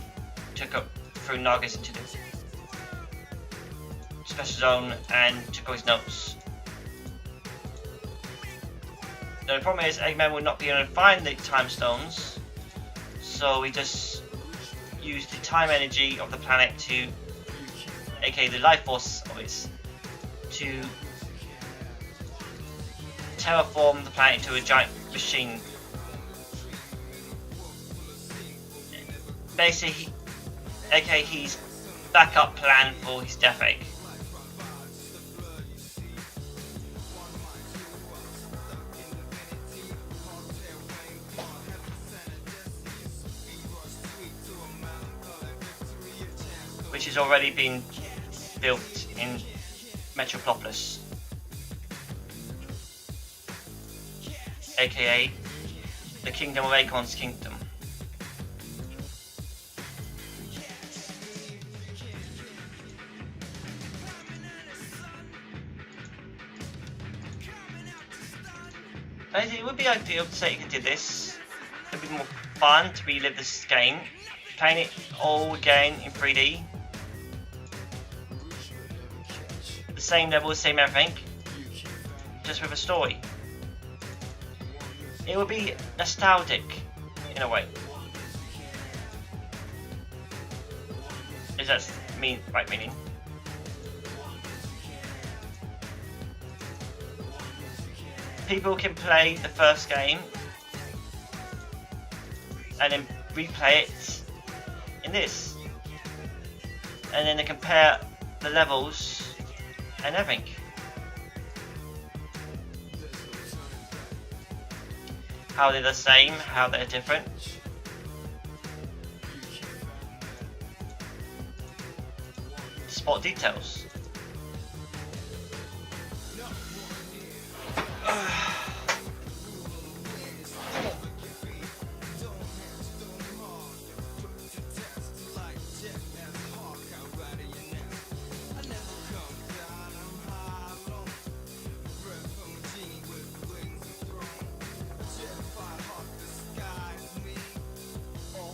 took up through Nagas into the special zone and took all his notes. Now the problem is Eggman will not be able to find the time stones, so we just use the time energy of the planet to, aka the life force of it, to terraform the planet into a giant machine. Basically, aka his backup plan for his Death Egg. Which has already been built in Metropolis, aka the Kingdom of Acorn's Kingdom. It would be ideal to say you could do this. It would be more fun to relive this game, playing it all again in 3D. The same level, same everything, just with a story. It would be nostalgic in a way. Is that right meaning? People can play the first game and then replay it in this, and then they compare the levels and everything. How they're the same, how they're different. Spot details.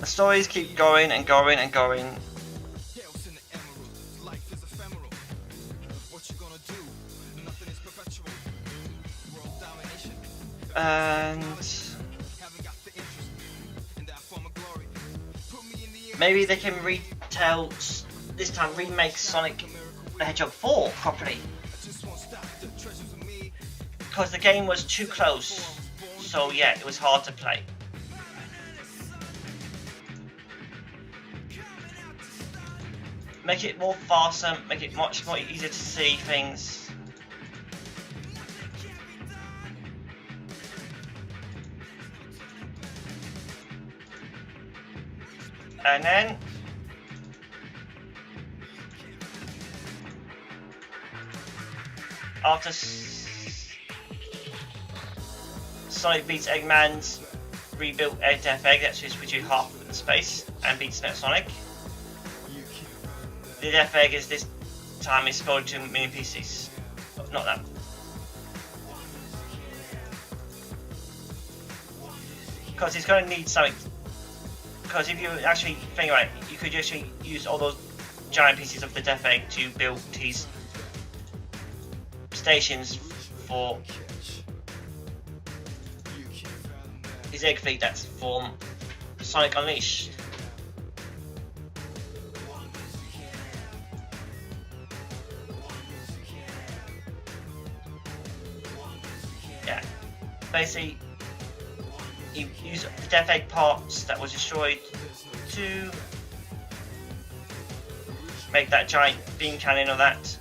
The stories keep going and going and going. And maybe they can retell, this time remake Sonic the Hedgehog 4 properly. Because the game was too close, so yeah, it was hard to play. Make it more faster, make it much more easier to see things. And then after Sonic beats Eggman's rebuilt Death Egg, that's just which you half in space, and beats Sonic. The Death Egg is this time exploded to a million pieces. Not that. Because he's going to need something. Because if you actually think about it, you could actually use all those giant pieces of the Death Egg to build these stations for his egg fleet that's from Sonic Unleashed. Yeah, basically he used the Death Egg parts that was destroyed to make that giant beam cannon of that.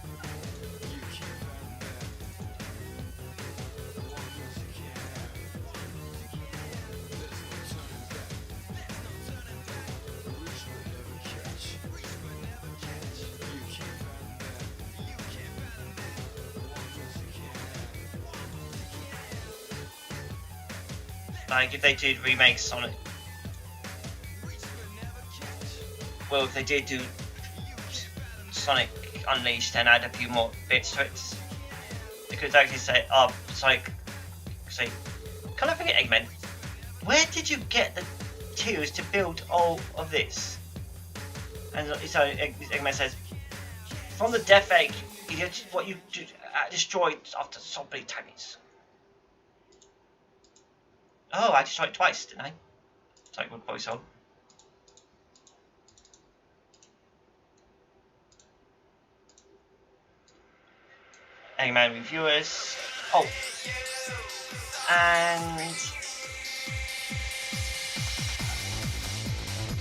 Like if they did remake Sonic, well, if they did do Sonic Unleashed and add a few more bits to it, they could actually say, "Oh, Sonic, say, can I forget Eggman? Where did you get the tools to build all of this?" And so Eggman says, "From the Death Egg, what you destroyed after so many times." Oh, I destroyed it twice, didn't I? Sorry, good voice on. Eggman reviewers. Oh, and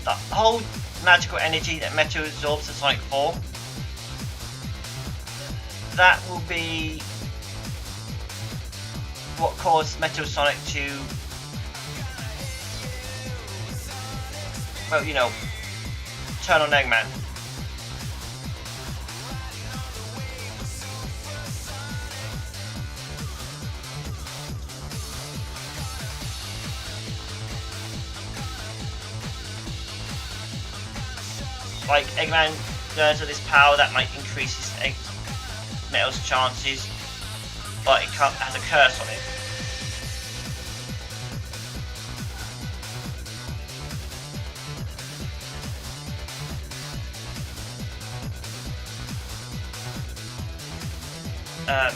the whole magical energy that Metal absorbs in Sonic 4. That will be what caused Metal Sonic to, well, you know, turn on Eggman. Like, Eggman learns of this power that might increase his Metal's chances, but it has a curse on it.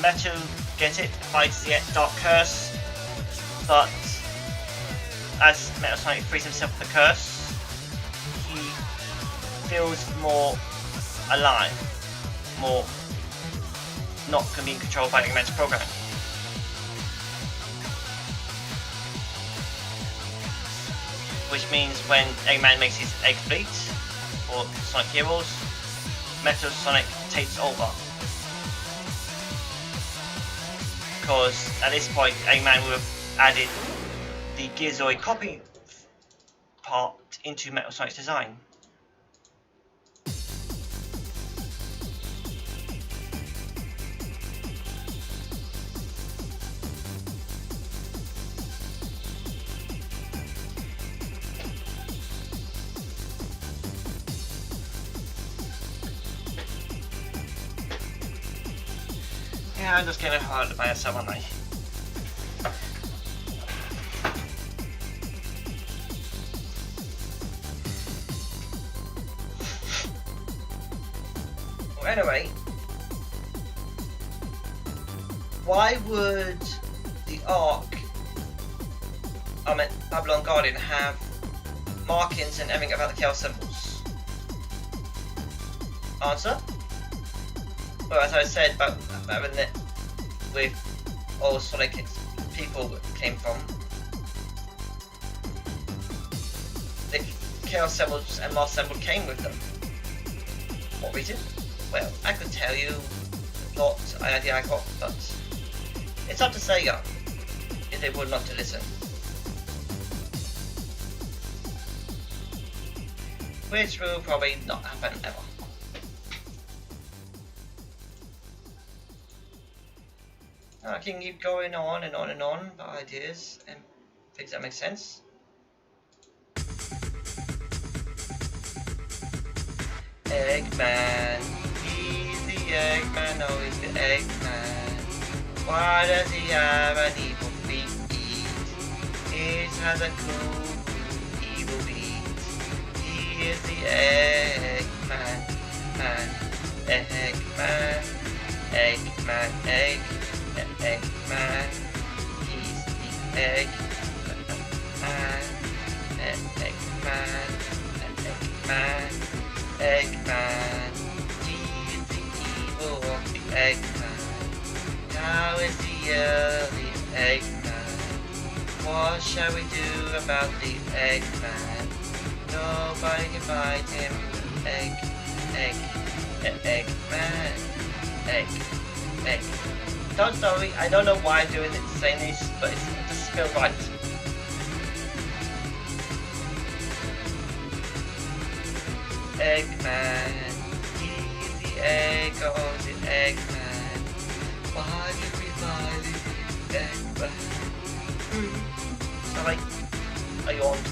Metal gets it, fights the Dark Curse, but as Metal Sonic frees himself from the curse, he feels more alive, more not being controlled by Eggman's program. Which means when Eggman makes his egg fleet for Sonic Heroes, Metal Sonic takes over. Because at this point, Eggman would have added the Gearzoid copy part into Metal Sonic's design. Yeah, I'm just getting hard by myself, aren't I? Well, anyway, why would the Ark, Babylon Guardian, have markings and everything about the Chaos symbols? Answer? Well, as I said about with all Sonic people came from, the Chaos symbols and Master symbol came with them. What reason? Well, I could tell you the plot idea I got, but it's up to Sega if they would not to listen. Which will probably not happen ever. I can keep going on and on and on about ideas and things that make sense. Eggman, he's the Eggman, no, he's the Eggman. Why does he have an evil feet? It has a cool evil beat. He is the Eggman, Eggman, Eggman. Eggman, he's the Eggman, Eggman, he's the evil of the Eggman. Now is the early Eggman. What shall we do about the Eggman? Nobody can fight him. Egg. Don't worry, I don't know why I'm doing it, saying this, but it just feels right. Eggman, he's the egg of the Eggman. Why did we buy the Eggman? I yawned.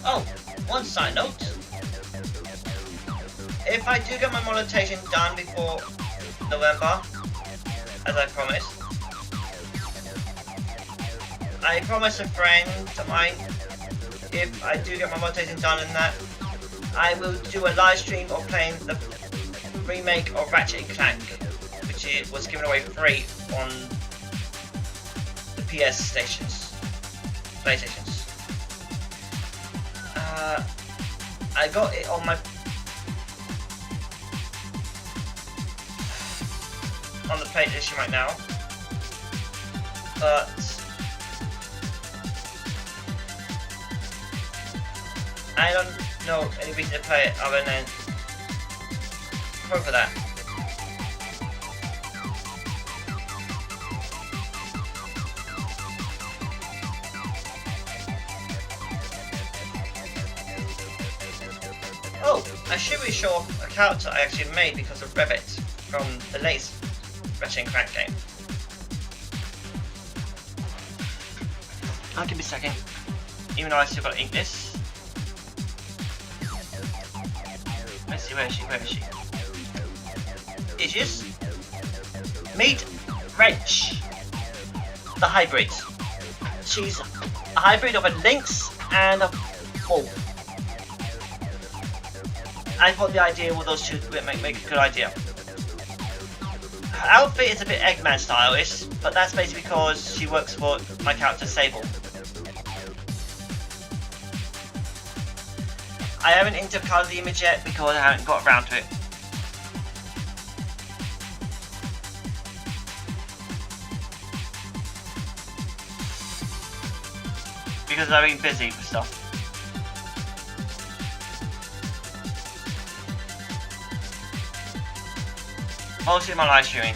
Oh, one side note. If I do get my monetization done before November, as I promised, I promised a friend of mine, if I do get my monetization done in that, I will do a live stream of playing the remake of Ratchet & Clank, which was given away free on the PS stations, PlayStations. I got it on the PlayStation right now, but I don't know any reason to play it other than pro for that. Oh, I should be sure a character I actually made because of Revit from the latest Ratchet & Clank game. I'll give me a second, even though I still gotta ink this. Let's see, where is she? Here she is. Meet Wrench, the hybrid. She's a hybrid of a lynx and a wolf. I thought the idea with those two would make a good idea. Her outfit is a bit Eggman stylish, but that's basically because she works for my character Sable. I haven't intercolored the image yet because I haven't got around to it. Because I've been busy with stuff. Mostly my live streaming.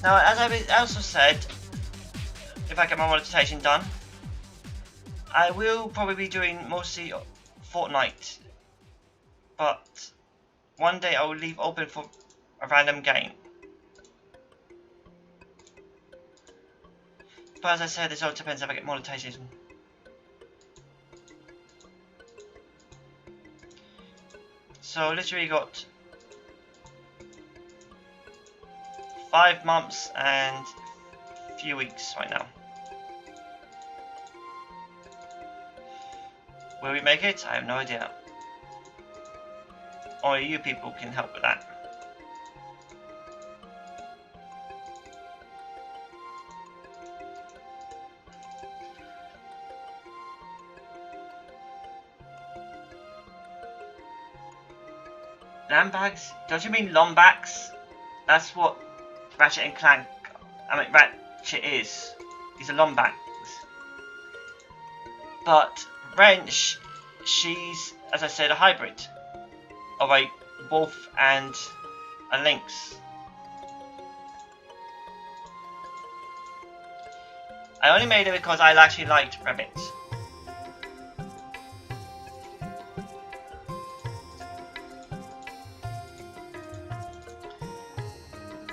Now, as I also said, if I get my monetization done, I will probably be doing mostly Fortnite, but one day I will leave open for a random game. But as I said, this all depends if I get monetization. So literally got 5 months and a few weeks right now. Will we make it? I have no idea. Only you people can help with that. Lambags? Don't you mean Lombax? That's what Ratchet & Clank, Ratchet is. He's a Lombax. But Wrench, she's, as I said, a hybrid of a wolf and a lynx. I only made it because I actually liked rabbits.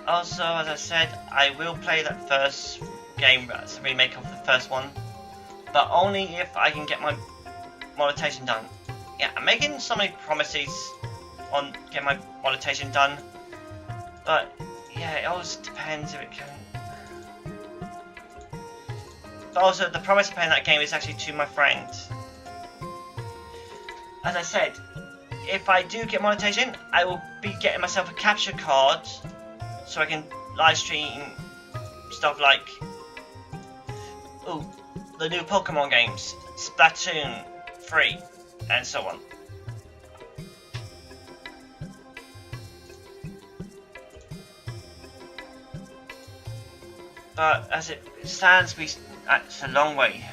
Also, as I said, I will play that first game, that's a remake of the first one, but only if I can get my monetization done. Yeah, I'm making so many promises on getting my monetization done, but yeah, it always depends if it can. But also, the promise of playing that game is actually to my friend. As I said, if I do get monetization, I will be getting myself a capture card so I can live stream stuff like the new Pokemon games, Splatoon 3, and so on. But as it stands, it's a long way.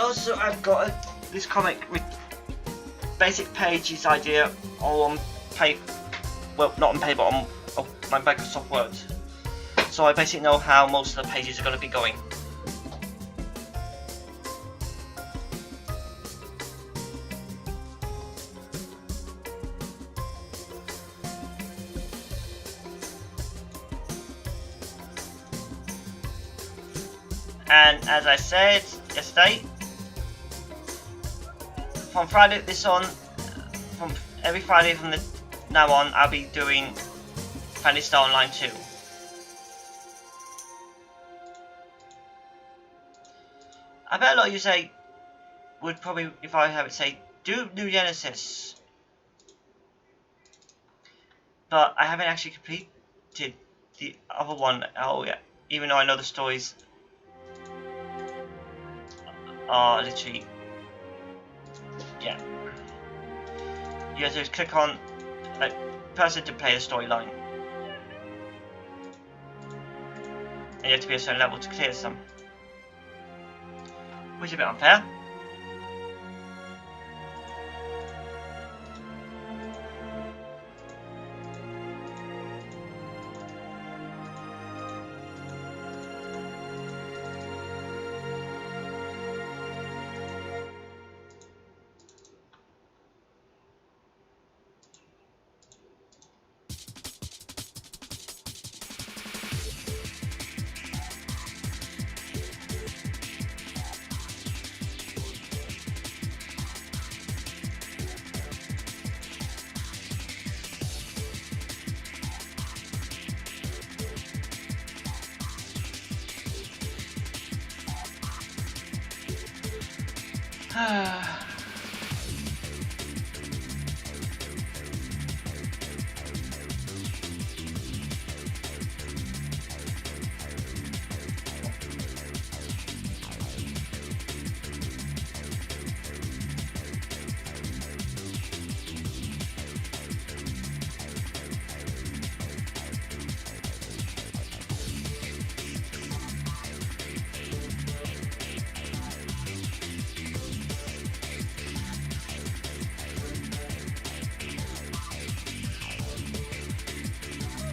Also, I've got this comic with basic pages idea all on paper. Well, not on paper, on my Microsoft Word. So I basically know how most of the pages are going to be going. And as I said yesterday, from Friday from every Friday from now on, I'll be doing Phantasy Star Online 2. I bet a lot of you say would probably, if I have it, say do New Genesis, but I haven't actually completed the other one. Oh yeah, even though I know the stories are literally, yeah. You have to click on a person to play the storyline, and you have to be a certain level to clear some, which is a bit unfair.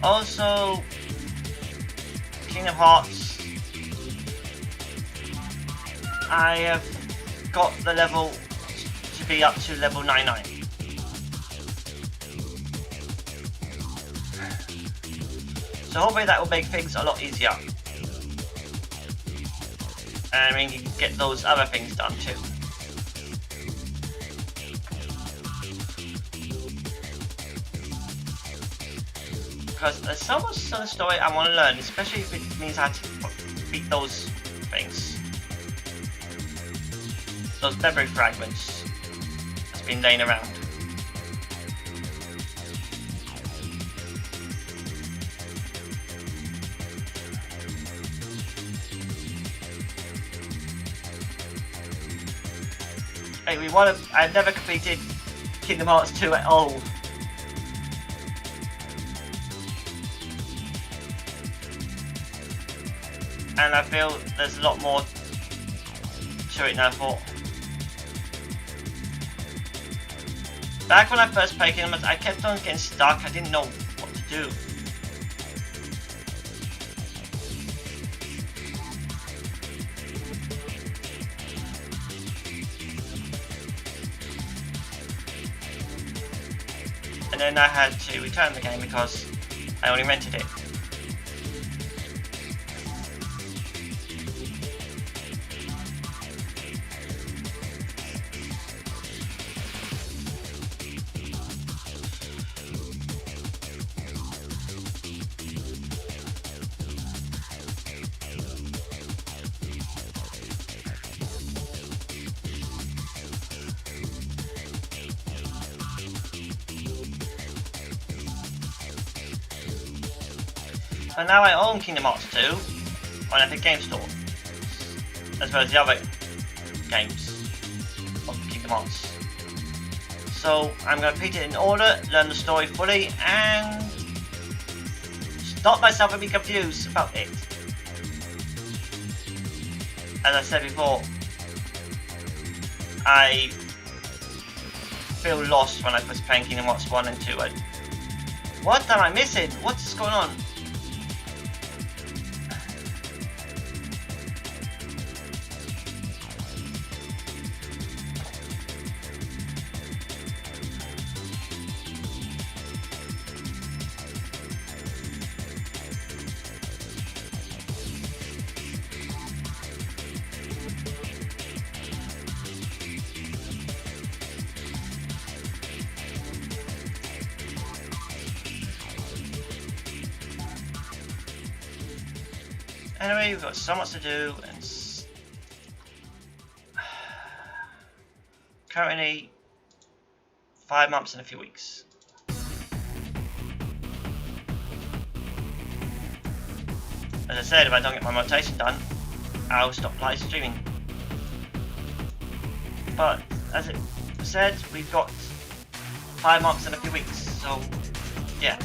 Also, Kingdom Hearts, I have got the level to be up to level 99. So hopefully that will make things a lot easier. And we can get those other things done too. Because there's so much of the story I want to learn, especially if it means I have to beat those things. Those memory fragments that's been laying around. Anyway, I've never completed Kingdom Hearts 2 at all. And I feel there's a lot more to it than I thought. Back when I first played Kingdom Hearts, I kept on getting stuck. I didn't know what to do. And then I had to return the game because I only rented it. So now I own Kingdom Hearts 2 on Epic Game Store, as well as the other games of Kingdom Hearts. So I'm going to repeat it in order, learn the story fully, and stop myself and be confused about it. As I said before, I feel lost when I was playing Kingdom Hearts 1 and 2. What am I missing? What's going on? Anyway, we've got so much to do, and currently 5 months and a few weeks. As I said, if I don't get my rotation done, I'll stop live streaming. But as it said, we've got 5 months and a few weeks, so yeah.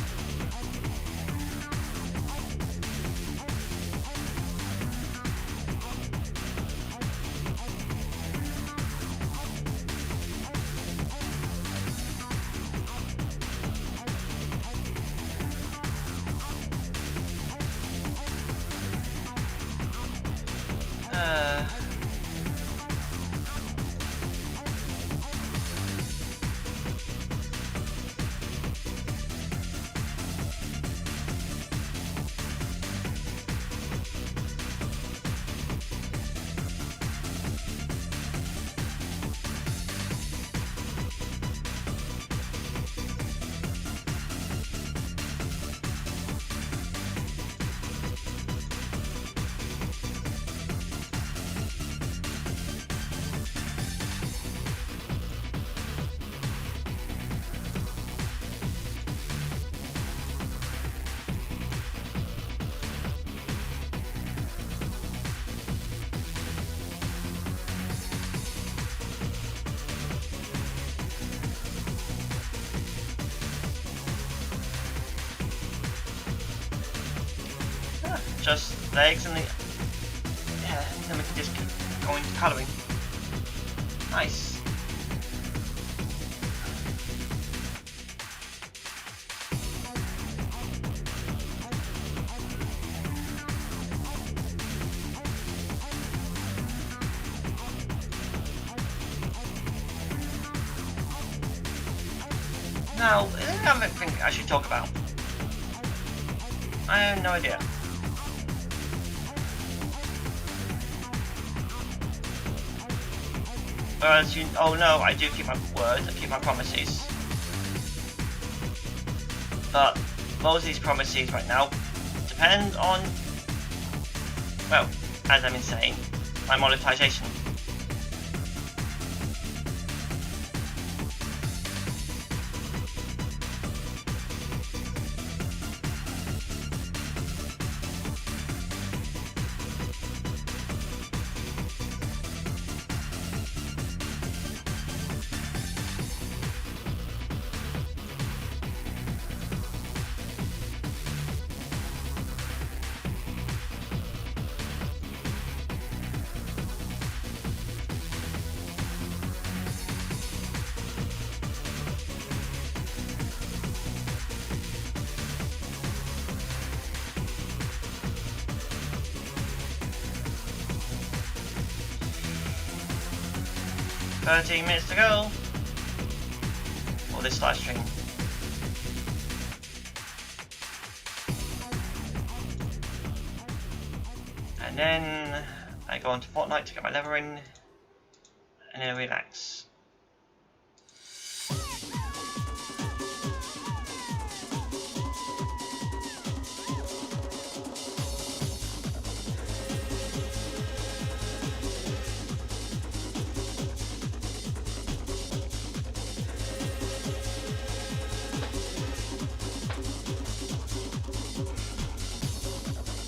Just legs and the yeah, then we can just keep going to colouring. Nice. Now, is there another thing I should talk about? I have no idea. Whereas you, oh no, I do keep my word, I keep my promises. But most of these promises right now depend on, well, as I've been saying, my monetization. $13 minutes to go for this live stream. And then I go on to Fortnite to get my level in and then relax.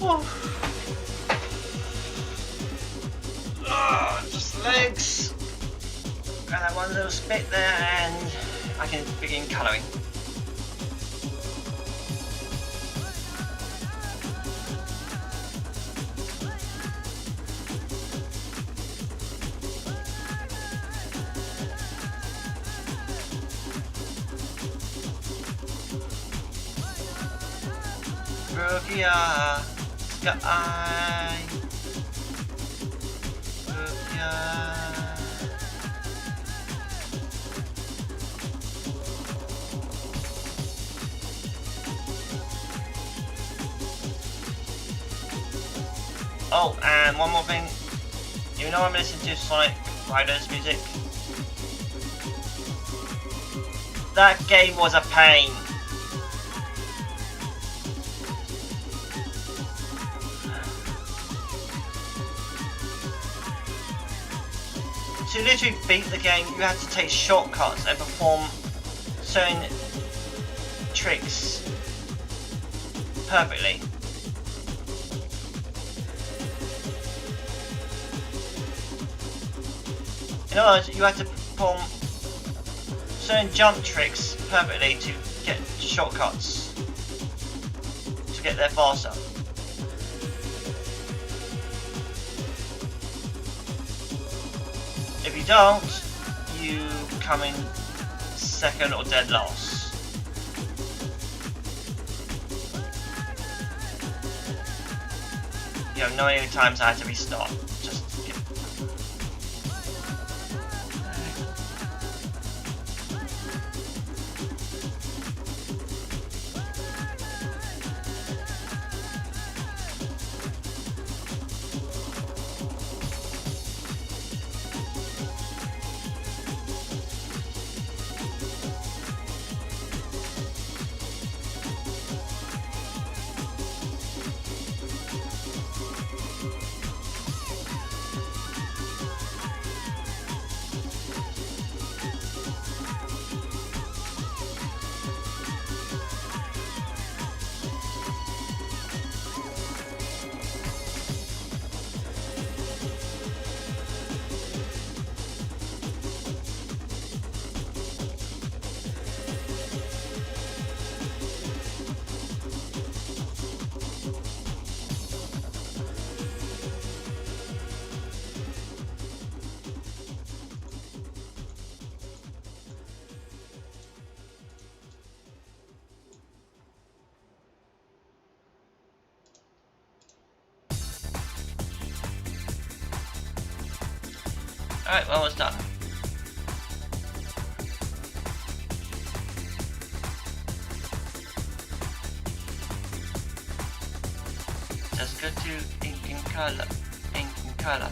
Oh, just legs. And that one little spit there, and I can begin colouring. Rukia, sky. Rukia. Oh, and one more thing. You know I'm listening to Sonic Riders music? That game was a pain. To literally beat the game, you had to take shortcuts and perform certain tricks perfectly. In other words, you had to perform certain jump tricks perfectly to get shortcuts, to get there faster. If you don't, you come in second or dead last. You have no many times I had to restart. Just get. Alright, well, it's done. Let's go to ink and color. Ink and color.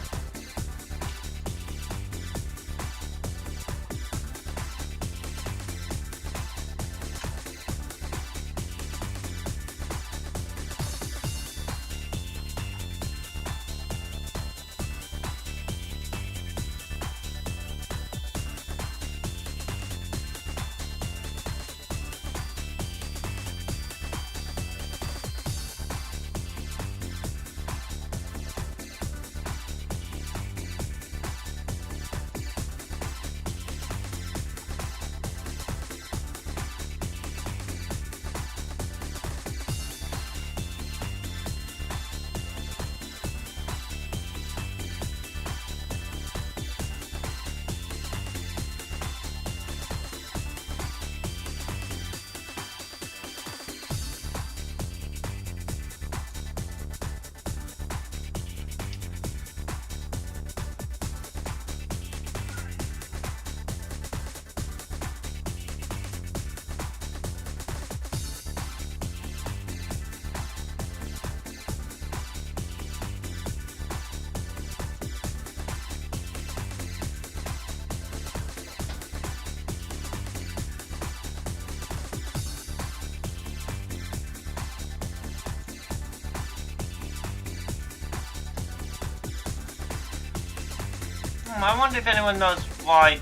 I wonder if anyone knows why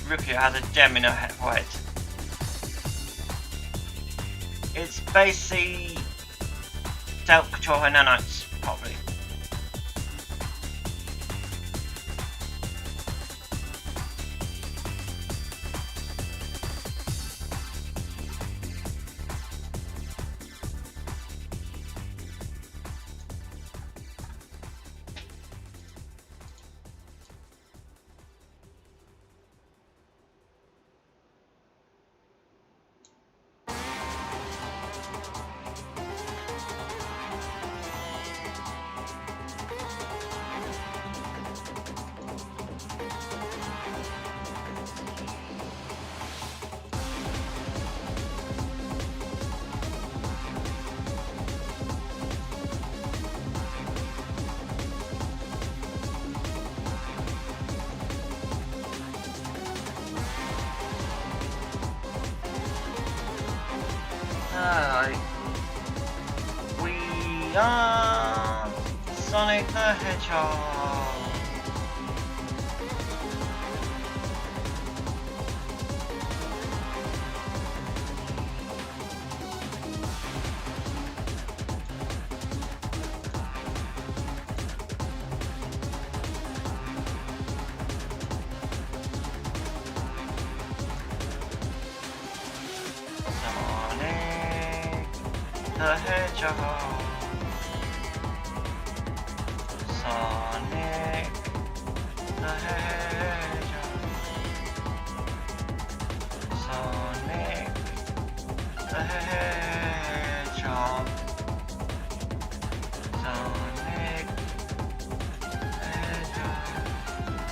Rukia has a gem in her head. It's basically don't control her nanites properly. We are Sonic the Hedgehog. The Hedgehog. Sonic the Hedgehog. Sonic the Hedgehog. Sonic the Hedgehog.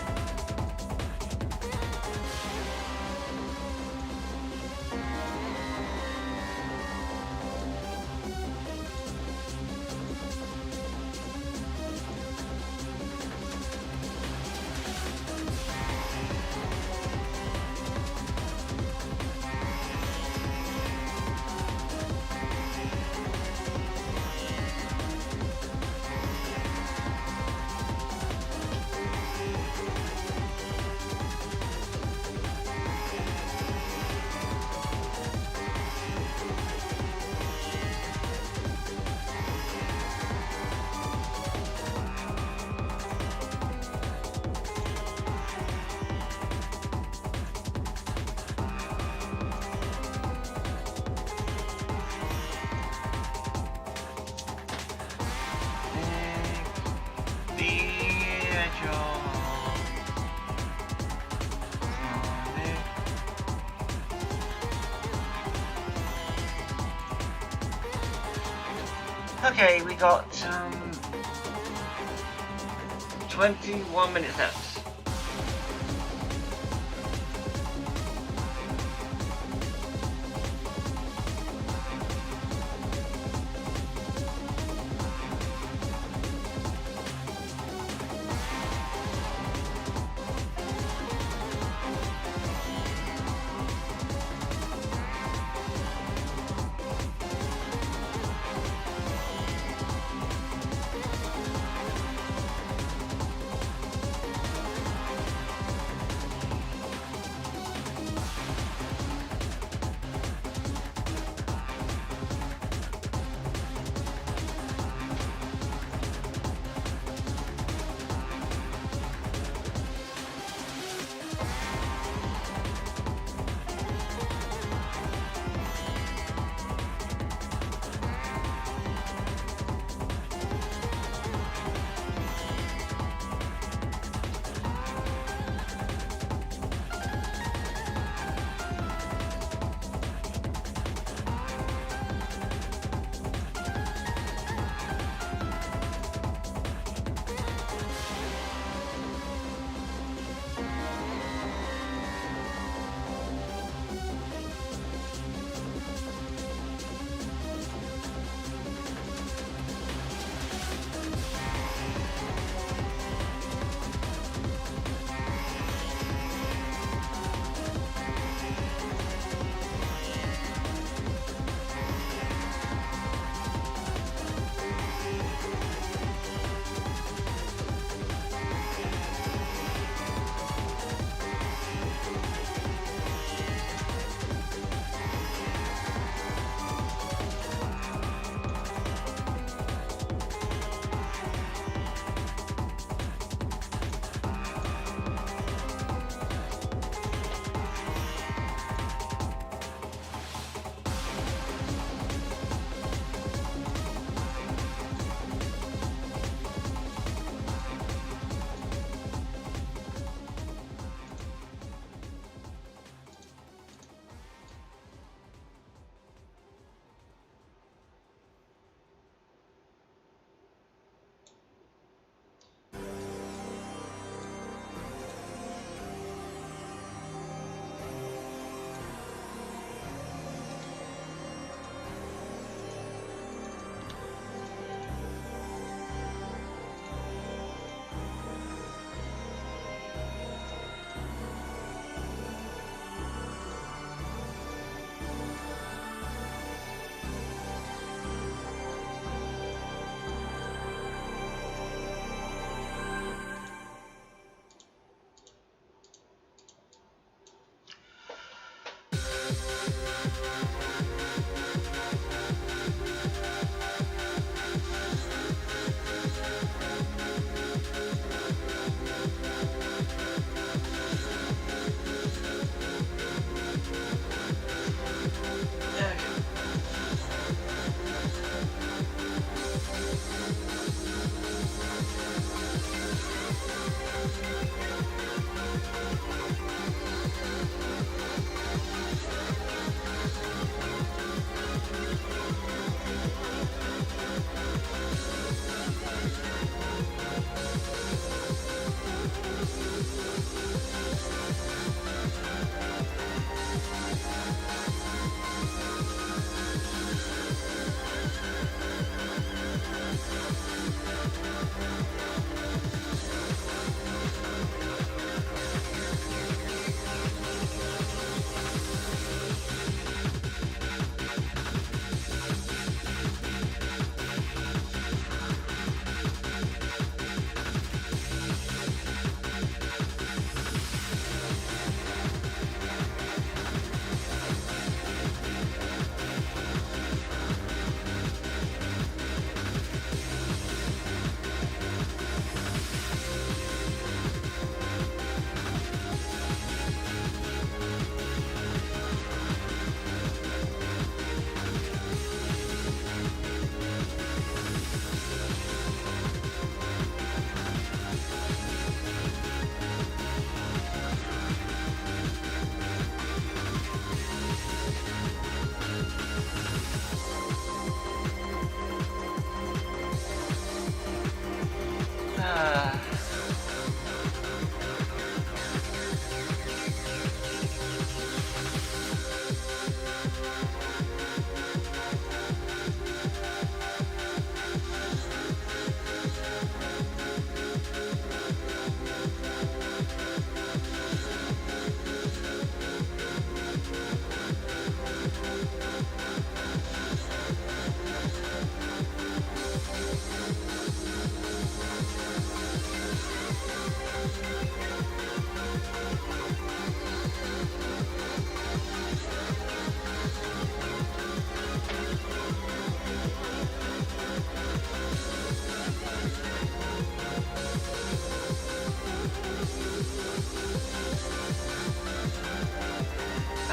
Okay, we got 21 minutes left.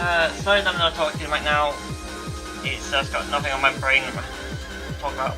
Sorry that I'm not talking to you right now. It's just got nothing on my brain to talk about.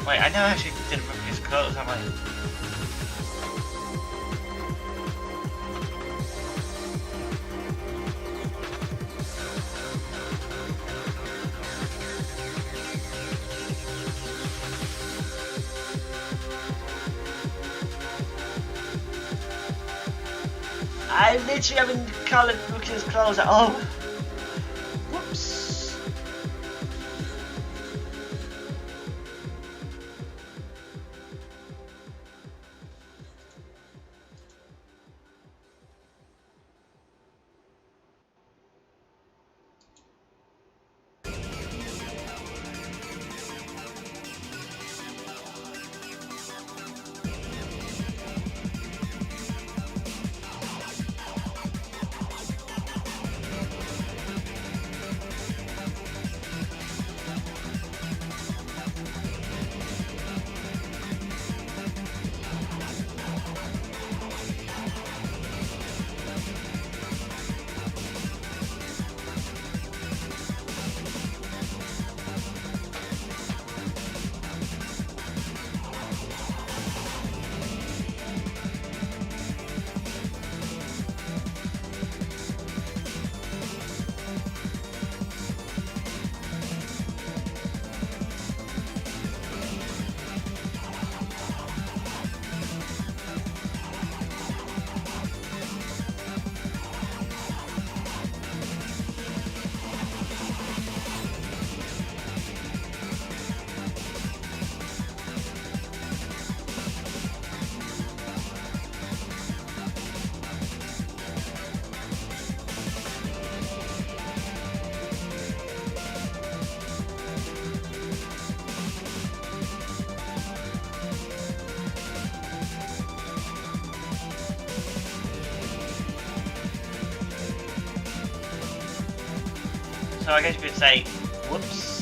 Wait, I never actually did rip his clothes, have I? I literally haven't coloured his clothes at all. Whoops. So I guess you could say, whoops.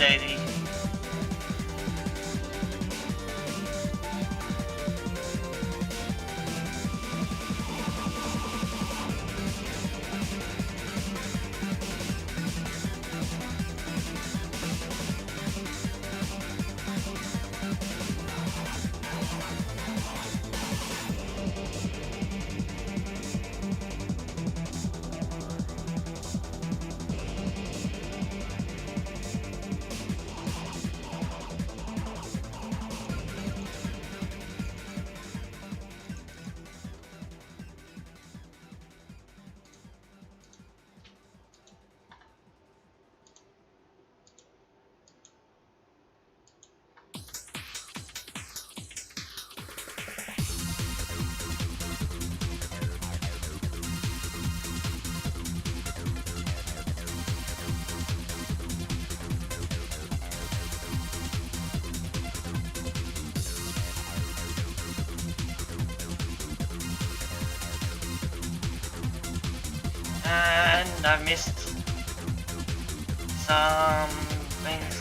daily. And I missed some things.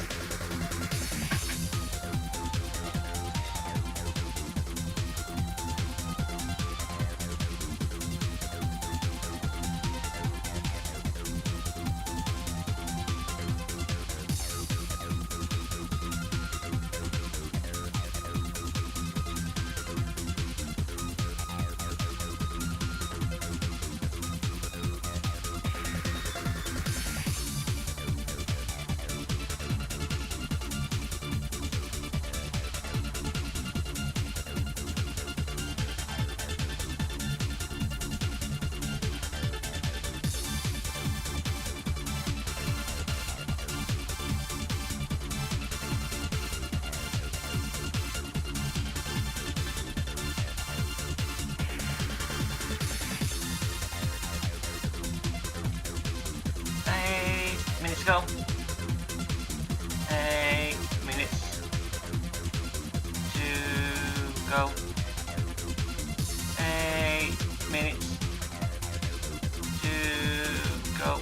Minutes ago. 8 minutes to go. 8 minutes to go.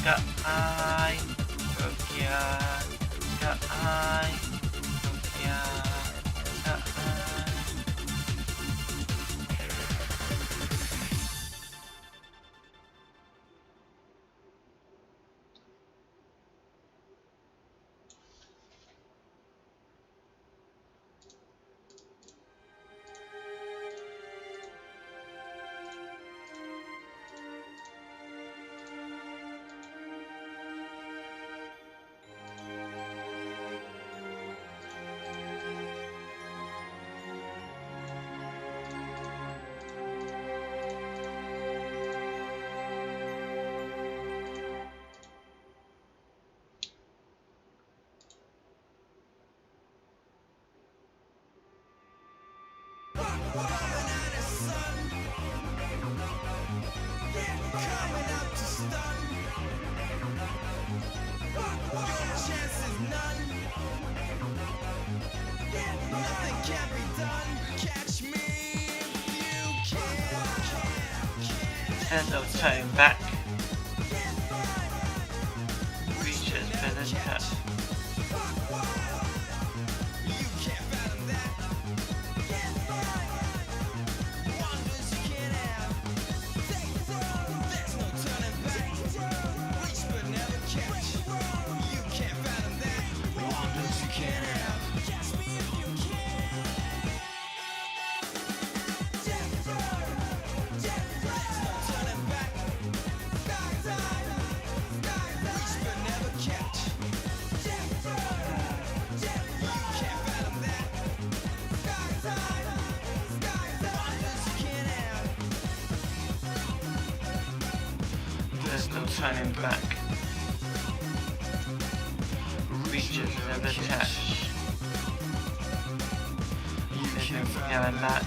Ska I, Rukia, ska I, Rukia, ska I. Instead of turning back, reaches present cut. timing back reaches of the attach. Yeah, and that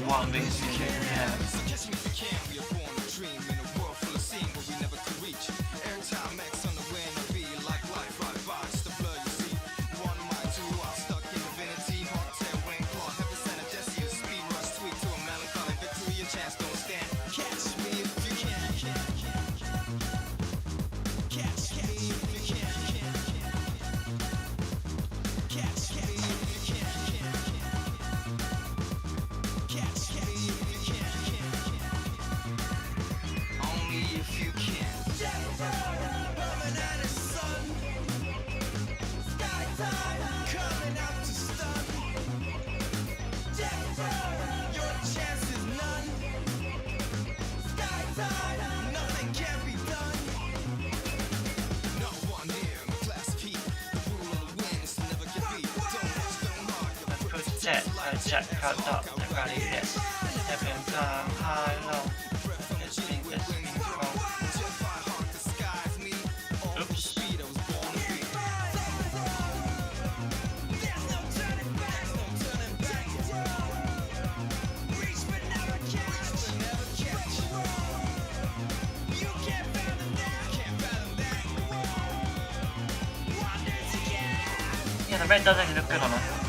one means you can have. Jack cut up the rally this. Heaven, high, low. It's been wrong. Oops. Yeah, the red does actually look good on her.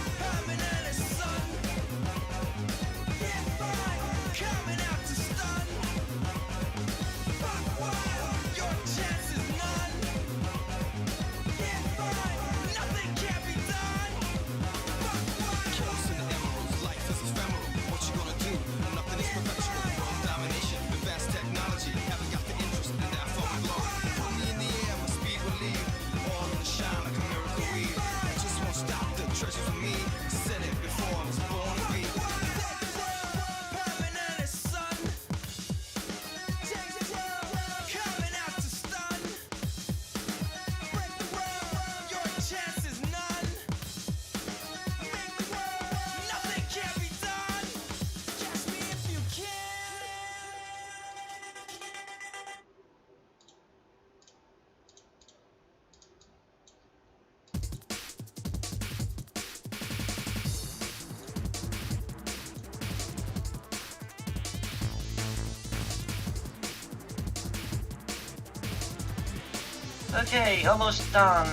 Okay, almost done.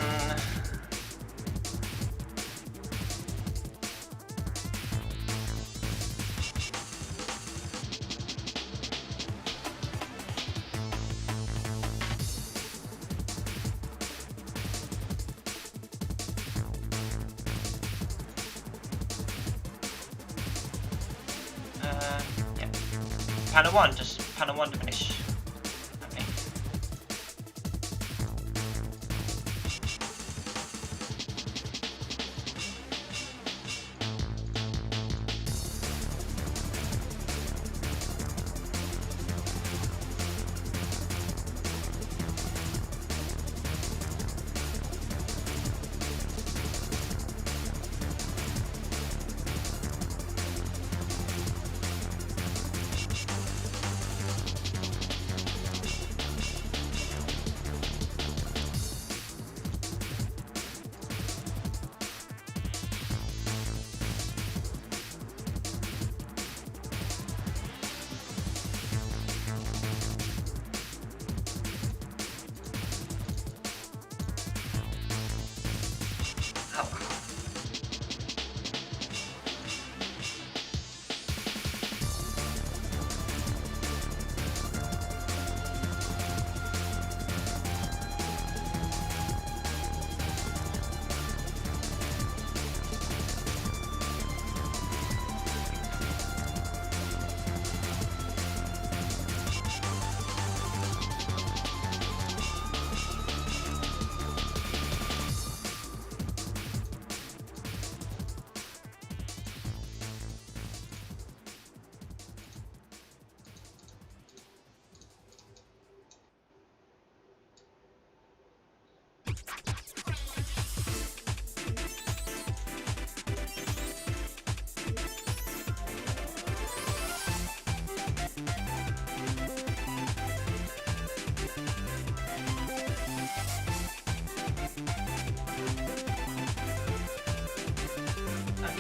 Yeah. Panel 1, just panel 1 to finish.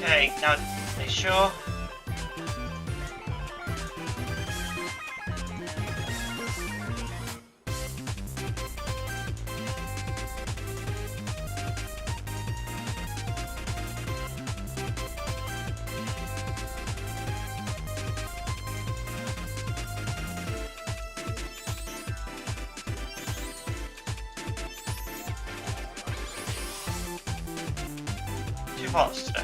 Okay, now make sure. Too fast today.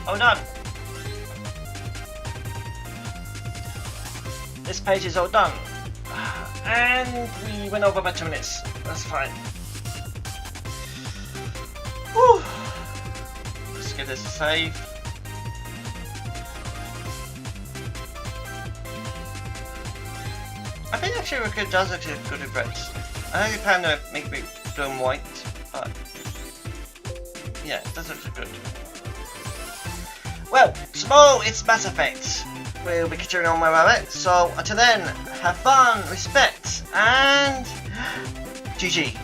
Oh no! This page is all done. And we went over by 2 minutes. That's fine. Whew. Let's give this a save. I think actually it does look good with reds. I know you plan to make me blue and white, but yeah, it does look good. Well, tomorrow it's Mass Effect. We'll be continuing on where we're at. So until then, have fun, respect, and GG.